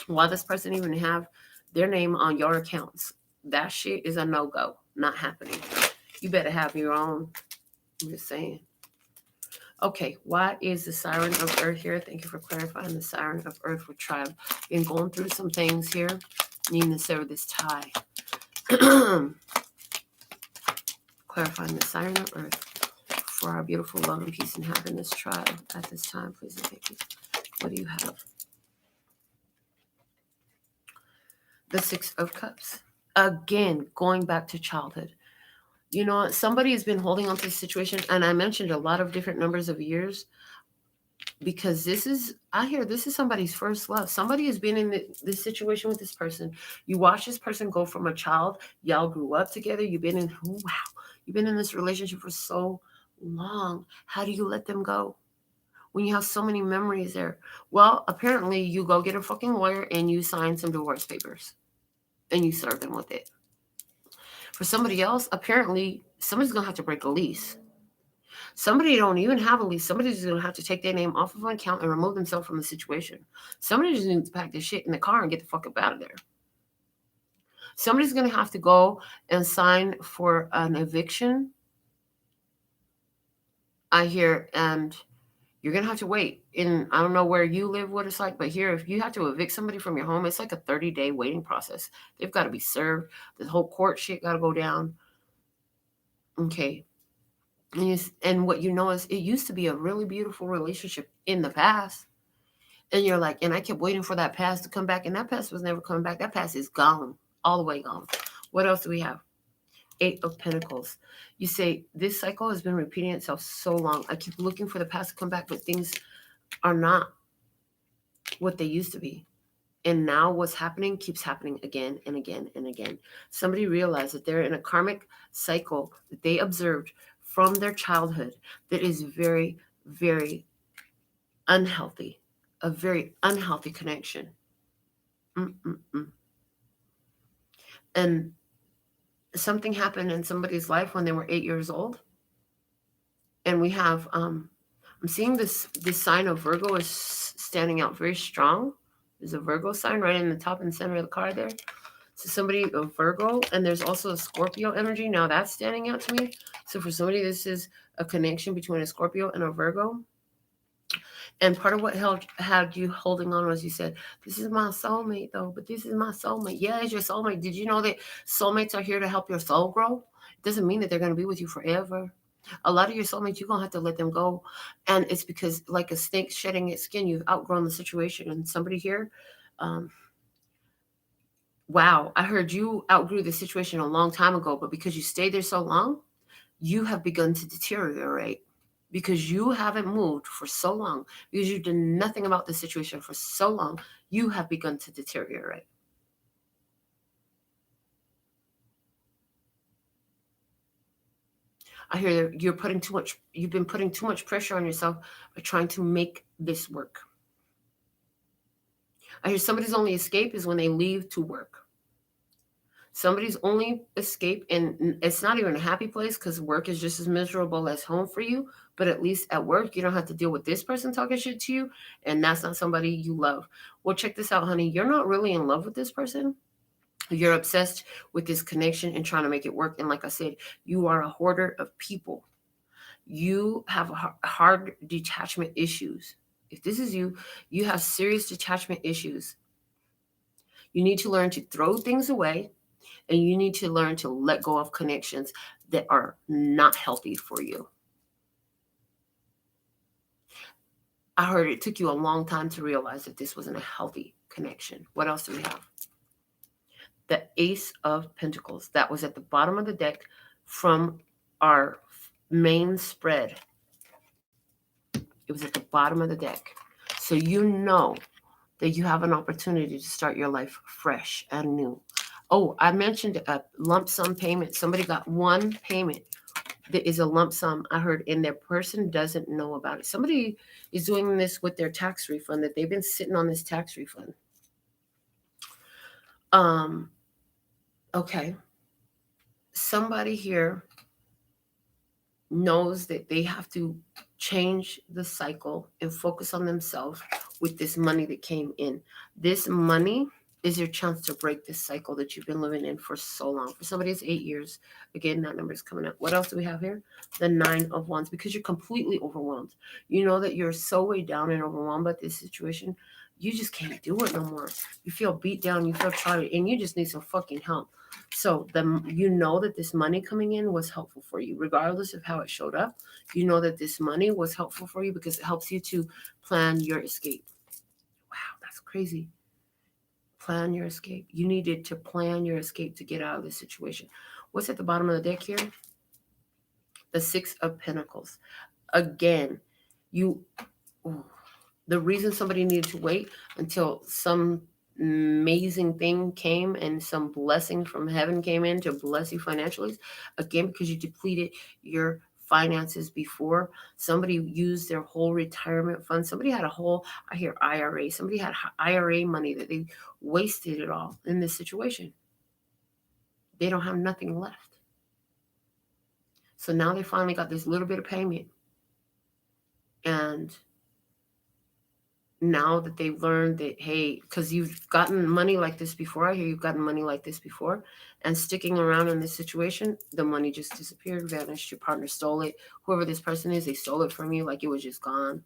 why this person even have their name on your accounts? That shit is a no-go. Not happening. You better have your own. I'm just saying. Okay, what is the Siren of Earth here? Thank you for clarifying the Siren of Earth with Tribe. Been going through some things here. Needing to sever this tie. Clarifying the sign of earth for our beautiful love and peace and happiness tribe at this time, please and thank you. What do you have? The Six of Cups. Again, going back to childhood. You know, somebody has been holding on to this situation, and I mentioned a lot of different numbers of years because this is somebody's first love. Somebody has been in this situation with this person. You watch this person go from a child, y'all grew up together, you've been in this relationship for so long. How do you let them go when you have so many memories there? Well, apparently you go get a fucking lawyer and you sign some divorce papers and you serve them with it. For somebody else, apparently somebody's gonna have to break a lease. Somebody don't even have a lease. Somebody's going to have to take their name off of an account and remove themselves from the situation. Somebody just needs to pack their shit in the car and get the fuck up out of there. Somebody's going to have to go and sign for an eviction, I hear, and you're going to have to wait. I don't know where you live, what it's like, but here, if you have to evict somebody from your home, it's like a 30-day waiting process. They've got to be served. The whole court shit got to go down. Okay. And what you know is it used to be a really beautiful relationship in the past. And you're like, and I kept waiting for that past to come back. And that past was never coming back. That past is gone. All the way gone. What else do we have? Eight of Pentacles. You say, this cycle has been repeating itself so long. I keep looking for the past to come back, but things are not what they used to be. And now what's happening keeps happening again and again and again. Somebody realized that they're in a karmic cycle that they observed from their childhood that is very, very unhealthy. A very unhealthy connection. And something happened in somebody's life when they were 8 years old. And we have, I'm seeing this sign of Virgo is standing out very strong. There's a Virgo sign right in the top and center of the card there. So somebody, a Virgo, and there's also a Scorpio energy. Now that's standing out to me. So for somebody, this is a connection between a Scorpio and a Virgo. And part of what had you holding on was you said, this is my soulmate, though, but this is my soulmate. Yeah, it's your soulmate. Did you know that soulmates are here to help your soul grow? It doesn't mean that they're going to be with you forever. A lot of your soulmates, you're going to have to let them go. And it's because, like a snake shedding its skin, you've outgrown the situation. And somebody here, wow, I heard you outgrew the situation a long time ago, but because you stayed there so long, you have begun to deteriorate. Because you haven't moved for so long, because you've done nothing about the situation for so long, you have begun to deteriorate. I hear that you've been putting too much pressure on yourself by trying to make this work. I hear somebody's only escape is when they leave to work. Somebody's only escape, and it's not even a happy place because work is just as miserable as home for you. But at least at work, you don't have to deal with this person talking shit to you, and that's not somebody you love. Well, check this out, honey. You're not really in love with this person. You're obsessed with this connection and trying to make it work. And like I said, you are a hoarder of people. You have hard detachment issues. If this is you, you have serious detachment issues. You need to learn to throw things away. And you need to learn to let go of connections that are not healthy for you. I heard it took you a long time to realize that this wasn't a healthy connection. What else do we have? The Ace of Pentacles. That was at the bottom of the deck from our main spread. It was at the bottom of the deck. So you know that you have an opportunity to start your life fresh and new. Oh, I mentioned a lump sum payment. Somebody got one payment that is a lump sum, I heard, and their person doesn't know about it. Somebody is doing this with their tax refund, that they've been sitting on this tax refund. Okay. Somebody here knows that they have to change the cycle and focus on themselves with this money that came in. This money is your chance to break this cycle that you've been living in for so long. For somebody, it's 8 years. Again, that number is coming up. What else do we have here? The Nine of Wands, because you're completely overwhelmed. You know that you're so weighed down and overwhelmed by this situation. you just can't do it no more. You feel beat down, you feel tired, and you just need some fucking help. So you know that this money coming in was helpful for you, regardless of how it showed up. You know that this money was helpful for you because it helps you to plan your escape. Wow, that's crazy. Plan your escape. You needed to plan your escape to get out of this situation. What's at the bottom of the deck here? The Six of Pentacles. Again, the reason somebody needed to wait until some amazing thing came and some blessing from heaven came in to bless you financially, again, because you depleted your finances before. Somebody used their whole retirement fund. Somebody had a whole, I hear IRA. Somebody had IRA money that they wasted it all in this situation. They don't have nothing left. So now they finally got this little bit of payment. And now that they've learned that, hey, because you've gotten money like this before, I hear you've gotten money like this before, and sticking around in this situation, the money just disappeared, vanished, your partner stole it. Whoever this person is, they stole it from you like it was just gone.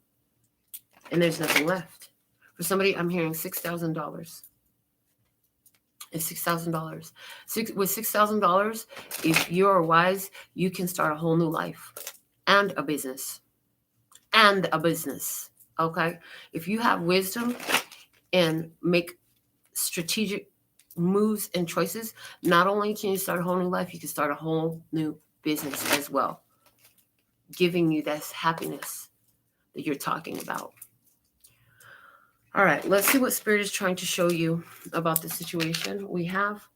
And there's nothing left. For somebody, I'm hearing $6,000. It's $6,000. With $6,000, if you're wise, you can start a whole new life and a business. Okay? If you have wisdom and make strategic moves and choices, not only can you start a whole new life, you can start a whole new business as well, giving you this happiness that you're talking about. All right, let's see what Spirit is trying to show you about the situation. We have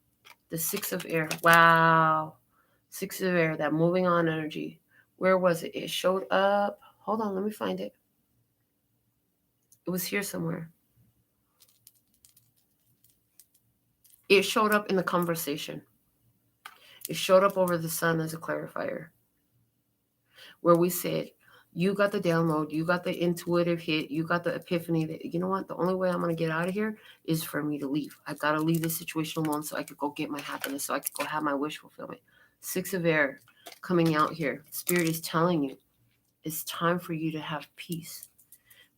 the Six of Air. Wow. Six of Air, that moving on energy. Where was it? It showed up. Hold on, let me find it. It was here somewhere. It showed up in the conversation. It showed up over the sun as a clarifier. Where we said, you got the download, you got the intuitive hit, you got the epiphany that, you know what, the only way I'm going to get out of here is for me to leave. I've got to leave this situation alone so I could go get my happiness, so I could go have my wish fulfillment. Six of Air coming out here. Spirit is telling you it's time for you to have peace.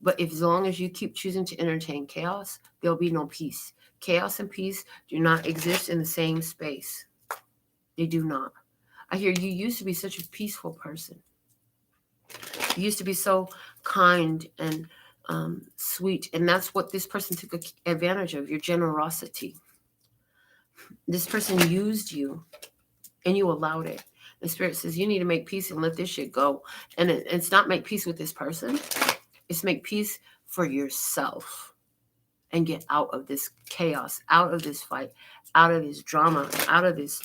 But if, as long as you keep choosing to entertain chaos, there'll be no peace. Chaos and peace do not exist in the same space. They do not. I hear you used to be such a peaceful person. You used to be so kind and sweet. And that's what this person took advantage of, your generosity. This person used you and you allowed it. The Spirit says you need to make peace and let this shit go. And it's not make peace with this person. It's make peace for yourself and get out of this chaos, out of this fight, out of this drama, out of this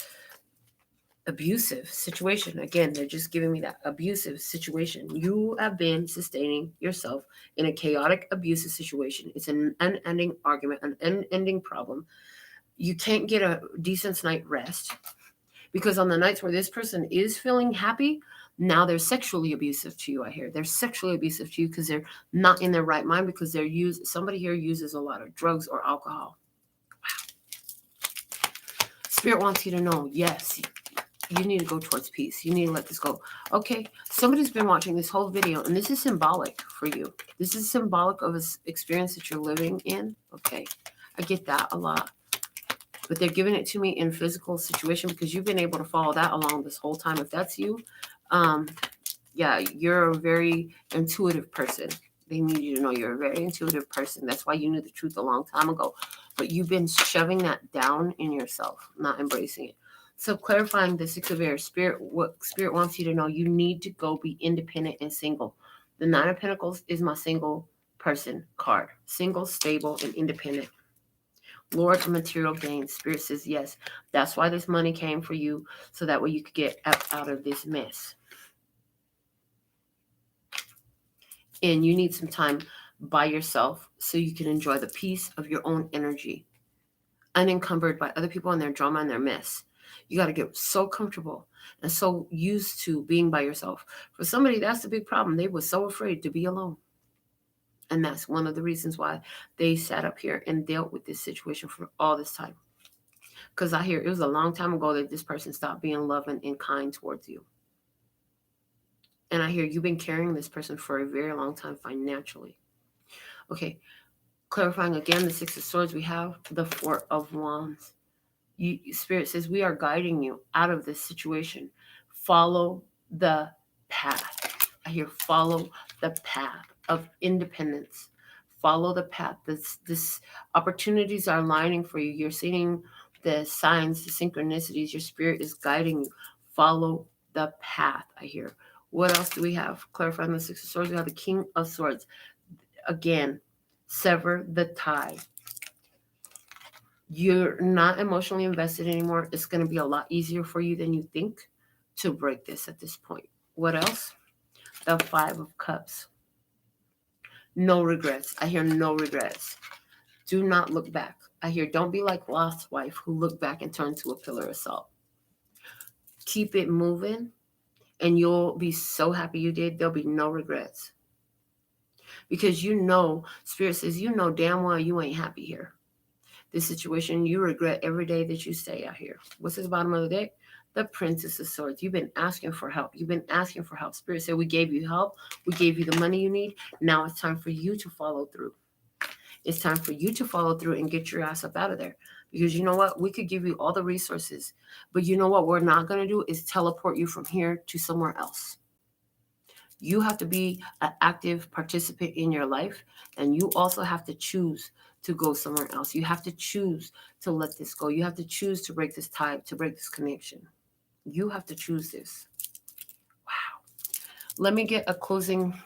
abusive situation. Again, they're just giving me that abusive situation. You have been sustaining yourself in a chaotic, abusive situation. It's an unending argument, an unending problem. You can't get a decent night's rest because on the nights where this person is feeling happy, now they're sexually abusive to you. I hear they're sexually abusive to you because they're not in their right mind, because somebody here uses a lot of drugs or alcohol. Wow. Spirit wants you to know, yes, you need to go towards peace. You need to let this go. Okay, somebody's been watching this whole video, and this is symbolic for you. This is symbolic of an experience that you're living in. Okay, I get that a lot. But they're giving it to me in physical situation because you've been able to follow that along this whole time. If that's you, yeah, you're a very intuitive person. They need you to know you're a very intuitive person. That's why you knew the truth a long time ago. But you've been shoving that down in yourself, not embracing it. So clarifying the Six of Air, what Spirit wants you to know, you need to go be independent and single. The Nine of Pentacles is my single person card. Single, stable, and independent. Lord of material gain. Spirit says yes. That's why this money came for you, so that way you could get out of this mess. And you need some time by yourself so you can enjoy the peace of your own energy, unencumbered by other people and their drama and their mess. You got to get so comfortable and so used to being by yourself. For somebody, that's the big problem. They were so afraid to be alone. And that's one of the reasons why they sat up here and dealt with this situation for all this time. Because I hear it was a long time ago that this person stopped being loving and kind towards you. And I hear you've been carrying this person for a very long time financially. Okay. Clarifying again the Six of Swords, we have the Four of Wands. Spirit says we are guiding you out of this situation. Follow the path. I hear follow the path of independence. Follow the path. This opportunities are aligning for you. You're seeing the signs, the synchronicities. Your spirit is guiding you. Follow the path. I hear. What else do we have? Clarifying the Six of Swords. We have the King of Swords. Again, sever the tie. You're not emotionally invested anymore. It's going to be a lot easier for you than you think to break this at this point. What else? The Five of Cups. No regrets. I hear no regrets. Do not look back. I hear don't be like Lot's wife who looked back and turned to a pillar of salt. Keep it moving and you'll be so happy you did. There'll be no regrets. Because you know, Spirit says, you know damn well you ain't happy here. This situation, you regret every day that you stay out here. What's at the bottom of the deck? The Princess of Swords. You've been asking for help. You've been asking for help. Spirit said, we gave you help. We gave you the money you need. Now it's time for you to follow through. It's time for you to follow through and get your ass up out of there. Because you know what? We could give you all the resources. But you know what we're not going to do is teleport you from here to somewhere else. You have to be an active participant in your life. And you also have to choose to go somewhere else. You have to choose to let this go. You have to choose to break this tie, to break this connection. You have to choose this. Wow. Let me get a closing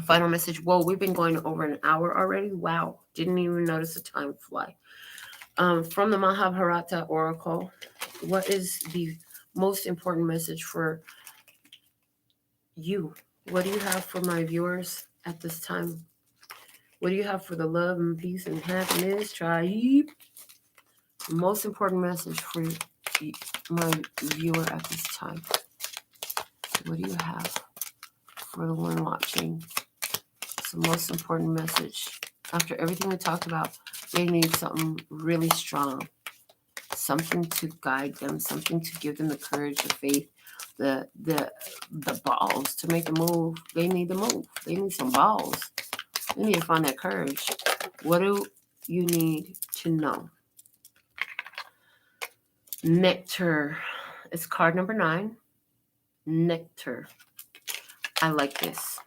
final message. Whoa, we've been going over an hour already. Wow. Didn't even notice the time fly. From the Mahabharata Oracle, what is the most important message for you? What do you have for my viewers at this time? What do you have for the love and peace and happiness tribe? Most important message for my viewer at this time. What do you have for the one watching? It's the most important message. After everything we talked about, they need something really strong. Something to guide them, something to give them the courage, the faith, the balls to make the move. They need the move. They need some balls. They need to find that courage. What do you need to know? Nectar. It's card number 9. Nectar. I like this.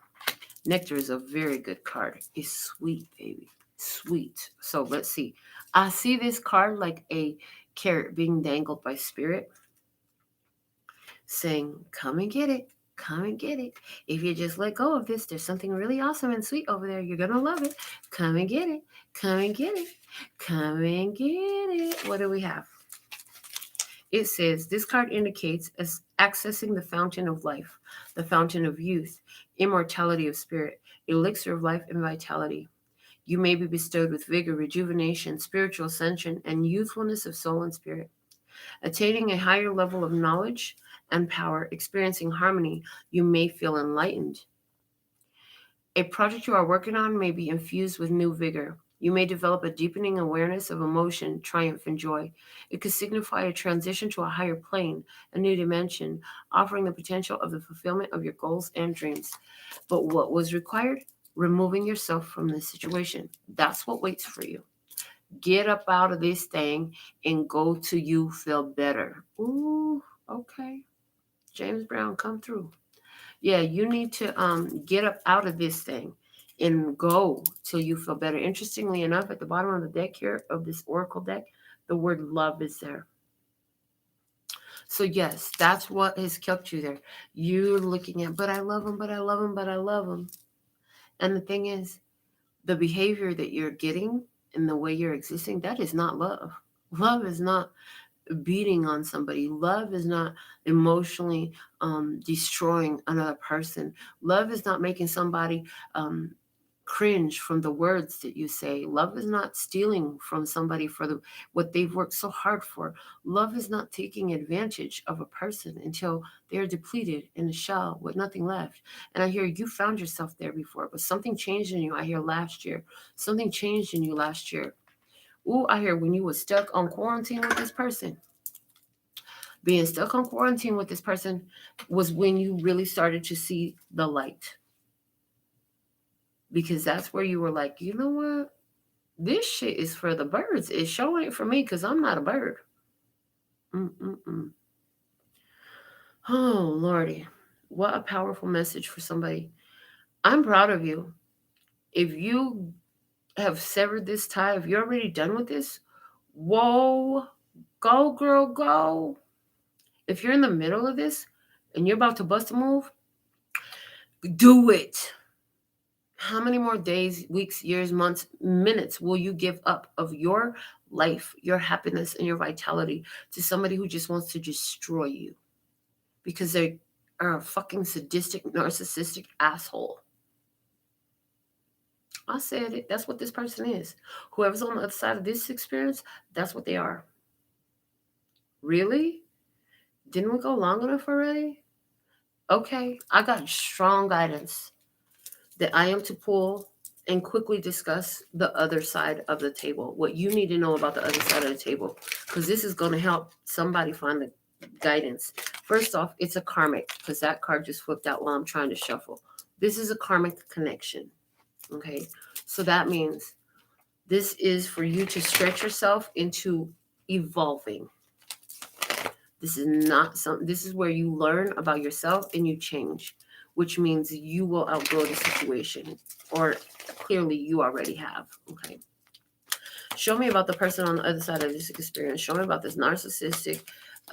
Nectar is a very good card. It's sweet, baby. Sweet. So let's see. I see this card like a carrot being dangled by Spirit, saying, come and get it. Come and get it. If you just let go of this, there's something really awesome and sweet over there. You're going to love it. Come and get it. Come and get it. Come and get it. What do we have? It says, this card indicates as accessing the fountain of life, the fountain of youth, immortality of spirit, elixir of life and vitality. You may be bestowed with vigor, rejuvenation, spiritual ascension, and youthfulness of soul and spirit. Attaining a higher level of knowledge and power, experiencing harmony, you may feel enlightened. A project you are working on may be infused with new vigor. You may develop a deepening awareness of emotion, triumph, and joy. It could signify a transition to a higher plane, a new dimension, offering the potential of the fulfillment of your goals and dreams. But what was required? Removing yourself from this situation. That's what waits for you. Get up out of this thing and go till you feel better. Ooh, okay. James Brown, come through. Yeah, you need to get up out of this thing and go till you feel better. Interestingly enough, at the bottom of the deck here, of this oracle deck, the word love is there. So yes, that's what has kept you there. You're looking at, but I love him, but I love him, but I love him. And the thing is, the behavior that you're getting and the way you're existing, that is not love. Love is not beating on somebody. Love is not emotionally destroying another person. Love is not making somebody cringe from the words that you say. Love is not stealing from somebody for what they've worked so hard for. Love is not taking advantage of a person until they're depleted in a shell with nothing left. And I hear you found yourself there before, but something changed in you. I hear last year. Something changed in you last year. Ooh, I hear when you were stuck on quarantine with this person. Being stuck on quarantine with this person was when you really started to see the light. Because that's where you were like, you know what? This shit is for the birds. It sure ain't for me because I'm not a bird. Oh, Lordy. What a powerful message for somebody. I'm proud of you. If you have severed this tie, if you're already done with this, whoa, go, girl, go. If you're in the middle of this and you're about to bust a move, do it. How many more days, weeks, years, months, minutes will you give up of your life, your happiness, and your vitality to somebody who just wants to destroy you because they are a fucking sadistic, narcissistic asshole? I said it. That's what this person is. Whoever's on the other side of this experience, that's what they are. Really? Didn't we go long enough already? Okay, I got strong guidance that I am to pull and quickly discuss the other side of the table, what you need to know about the other side of the table, because this is going to help somebody find the guidance. First off, it's a karmic, because that card just flipped out while I'm trying to shuffle. This is a karmic connection, okay? So that means this is for you to stretch yourself into evolving. This is not something, this is where you learn about yourself and you change, which means you will outgrow the situation, or clearly you already have, okay? Show me about the person on the other side of this experience. Show me about this narcissistic,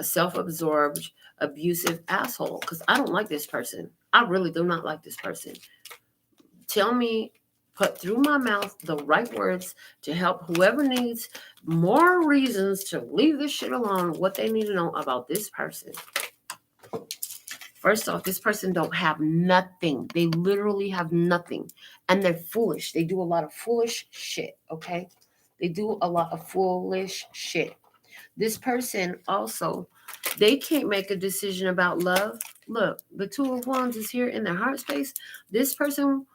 self-absorbed, abusive asshole, because I don't like this person. I really do not like this person. Tell me, put through my mouth the right words to help whoever needs more reasons to leave this shit alone, what they need to know about this person. First off, this person don't have nothing. They literally have nothing. And they're foolish. They do a lot of foolish shit, okay? They do a lot of foolish shit. This person also, they can't make a decision about love. Look, the Two of Wands is here in their heart space. This person,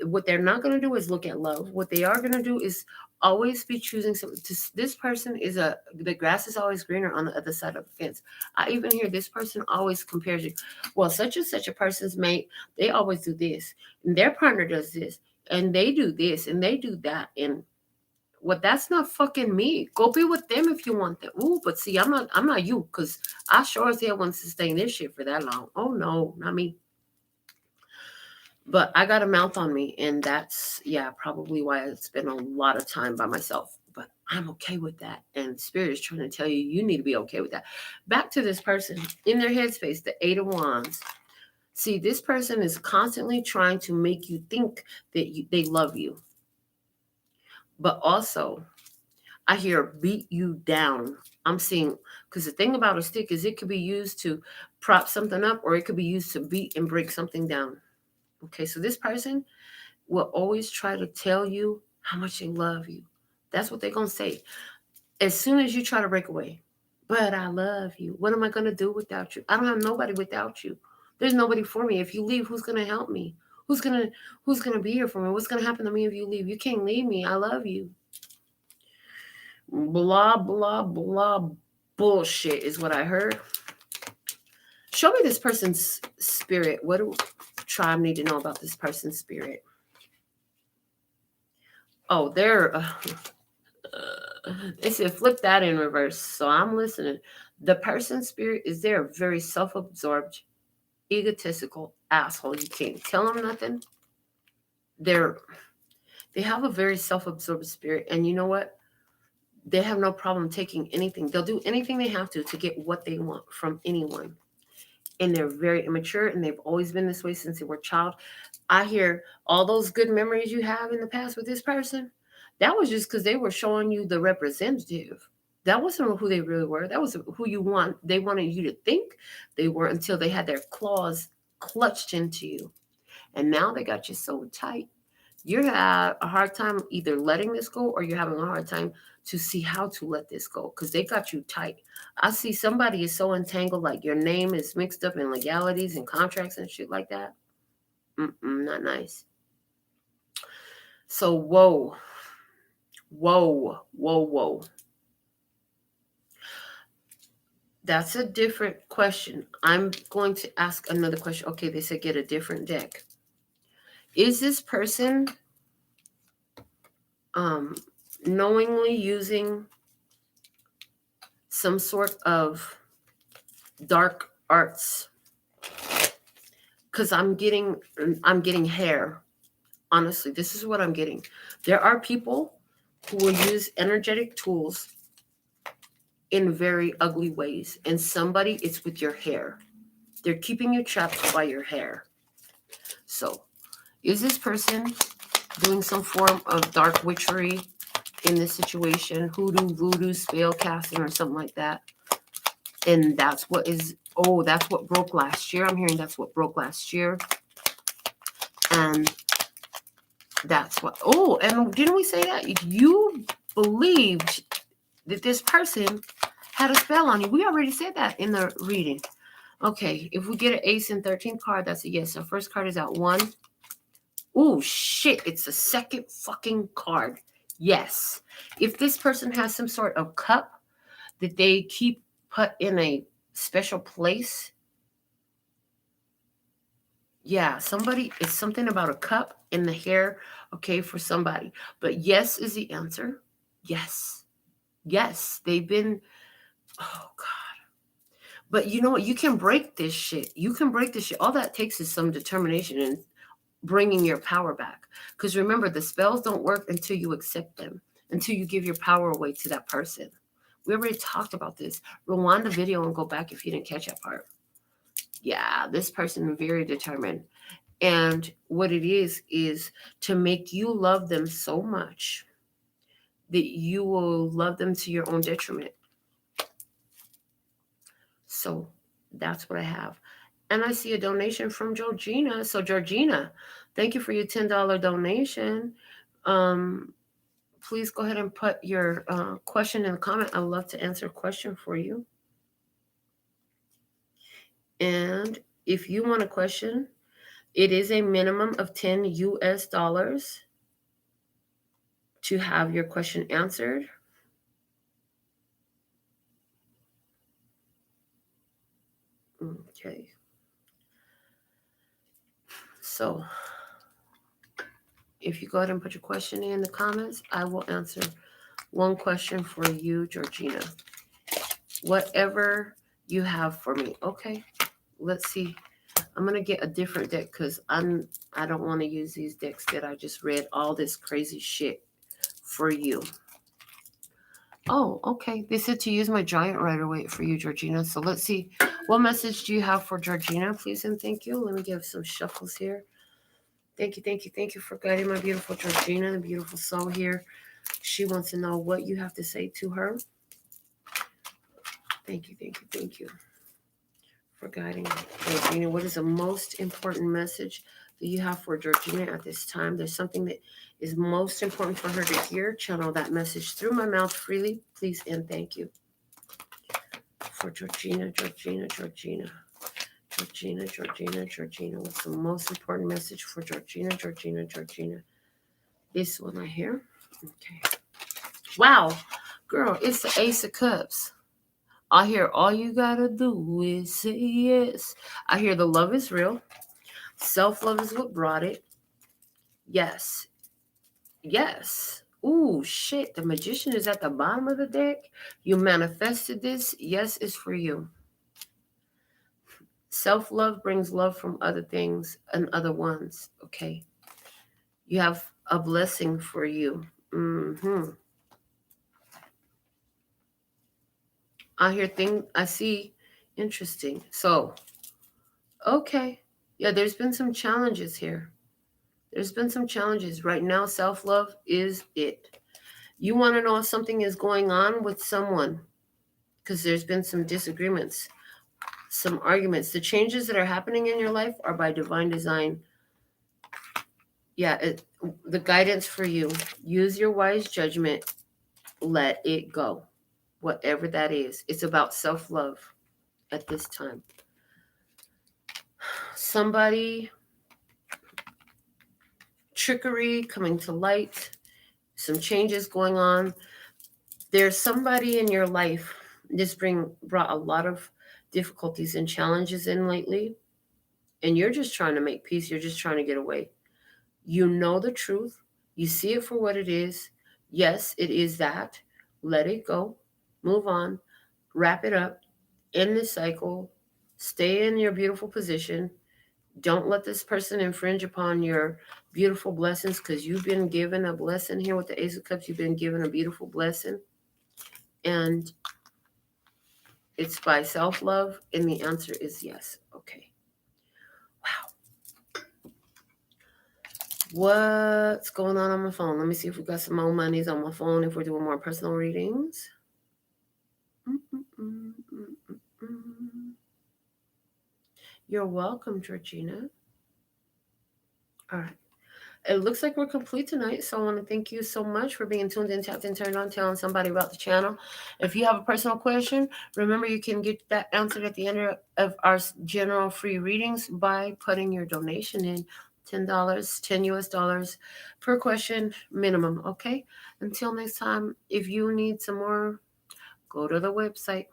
what they're not going to do is look at love. What they are going to do is always be choosing something. This person is the grass is always greener on the other side of the fence. I even hear this person always compares you. Well, such and such a person's mate, they always do this, and their partner does this, and they do this, and they do that, and well, that's not fucking me. Go be with them if you want them. Ooh, but see, I'm not you, because I sure as hell want to sustain this shit for that long. Oh no, not me. But I got a mouth on me, and that's, yeah, probably why I spent a lot of time by myself. But I'm okay with that. And Spirit is trying to tell you, you need to be okay with that. Back to this person in their headspace, the Eight of Wands. See, this person is constantly trying to make you think that they love you. But also, I hear beat you down. I'm seeing, because the thing about a stick is it could be used to prop something up, or it could be used to beat and break something down. Okay, so this person will always try to tell you how much they love you. That's what they're going to say. As soon as you try to break away, but I love you. What am I going to do without you? I don't have nobody without you. There's nobody for me. If you leave, who's going to help me? Who's going to be here for me? What's going to happen to me if you leave? You can't leave me. I love you. Blah, blah, blah, bullshit is what I heard. Show me this person's spirit. What do tribe need to know about this person's spirit? Oh, they said flip that in reverse. So I'm listening. The person's spirit is they're very self-absorbed, egotistical asshole. You can't tell them nothing. They have a very self-absorbed spirit. And you know what? They have no problem taking anything. They'll do anything they have to get what they want from anyone. And they're very immature, and they've always been this way since they were a child. I hear all those good memories you have in the past with this person. That was just because they were showing you the representative. That wasn't who they really were. That was who they wanted you to think they were, until they had their claws clutched into you. And now they got you so tight. You have a hard time either letting this go, or you're having a hard time to see how to let this go, because they got you tight. I see somebody is so entangled, like your name is mixed up in legalities and contracts and shit like that. Not nice. So whoa. That's a different question. I'm going to ask another question. Okay, they said get a different deck. Is this person... knowingly using some sort of dark arts, because I'm getting hair. Honestly, this is what I'm getting. There are people who will use energetic tools in very ugly ways, and somebody, it's with your hair. They're keeping you trapped by your hair. So is this person doing some form of dark witchery in this situation, hoodoo, voodoo, spell casting, or something like that? And that's what broke last year. I'm hearing that's what broke last year. And that's what, and didn't we say that? You believed that this person had a spell on you. We already said that in the reading. Okay, if we get an ace and 13 card, that's a yes. Our first card is out 1. Oh, shit, it's the second fucking card. Yes. If this person has some sort of cup that they keep put in a special place. Yeah, it's something about a cup in the hair, okay, for somebody. But yes is the answer. Yes. Yes, they've been, oh, God. But you know what? You can break this shit. All that takes is some determination and bringing your power back. Because remember, the spells don't work until you accept them, until you give your power away to that person. We already talked about this. Rewind the video and go back if you didn't catch that part. Yeah, this person is very determined. And what it is to make you love them so much that you will love them to your own detriment. So that's what I have. And I see a donation from Georgina. So Georgina, thank you for your $10 donation. Please go ahead and put your question in the comment. I'd love to answer a question for you. And if you want a question, it is a minimum of $10 US to have your question answered. Okay. So if you go ahead and put your question in the comments, I will answer one question for you, Georgina. Whatever you have for me. Okay. Let's see. I'm going to get a different deck because I don't want to use these decks that I just read all this crazy shit for you. Oh, okay. They said to use my giant Rider-Waite for you, Georgina. So let's see. What message do you have for Georgina, please and thank you? Let me give some shuffles here. Thank you for guiding my beautiful Georgina, the beautiful soul here. She wants to know what you have to say to her. Thank you for guiding Georgina. What is the most important message that you have for Georgina at this time? There's something that is most important for her to hear. Channel that message through my mouth freely, please and thank you. For Georgina. What's the most important message for Georgina? This one right here. Okay. Wow, girl, it's the Ace of Cups. I hear all you gotta do is say yes. I hear the love is real. Self-love is what brought it. Yes. Ooh, shit. The Magician is at the bottom of the deck. You manifested this. Yes is for you. Self-love brings love from other things and other ones. Okay. You have a blessing for you. I see. Interesting. So, okay. Yeah, there's been some challenges here. Right now, self-love is it. You want to know if something is going on with someone because there's been some disagreements, some arguments. The changes that are happening in your life are by divine design. Yeah, the guidance for you. Use your wise judgment. Let it go. Whatever that is. It's about self-love at this time. Somebody, trickery coming to light, some changes going on. There's somebody in your life that's brought a lot of difficulties and challenges in lately, and you're just trying to make peace. You're just trying to get away. You know the truth. You see it for what it is. Yes, it is that. Let it go. Move on. Wrap it up. End this cycle. Stay in your beautiful position. Don't let this person infringe upon your beautiful blessings, because you've been given a blessing here with the Ace of Cups. You've been given a beautiful blessing. And it's by self-love. And the answer is yes. Okay. Wow. What's going on my phone? Let me see if we got some more monies on my phone if we're doing more personal readings. You're welcome, Georgina. All right. It looks like we're complete tonight, so I want to thank you so much for being tuned in, tapped in, turned on, telling somebody about the channel. If you have a personal question, remember you can get that answered at the end of our general free readings by putting your donation in. $10, 10 US dollars per question minimum, okay? Until next time, if you need some more, go to the website.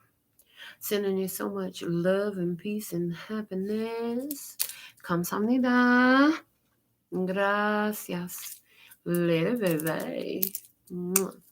Sending you so much love and peace and happiness. 감사합니다. Gracias. Leve, bye.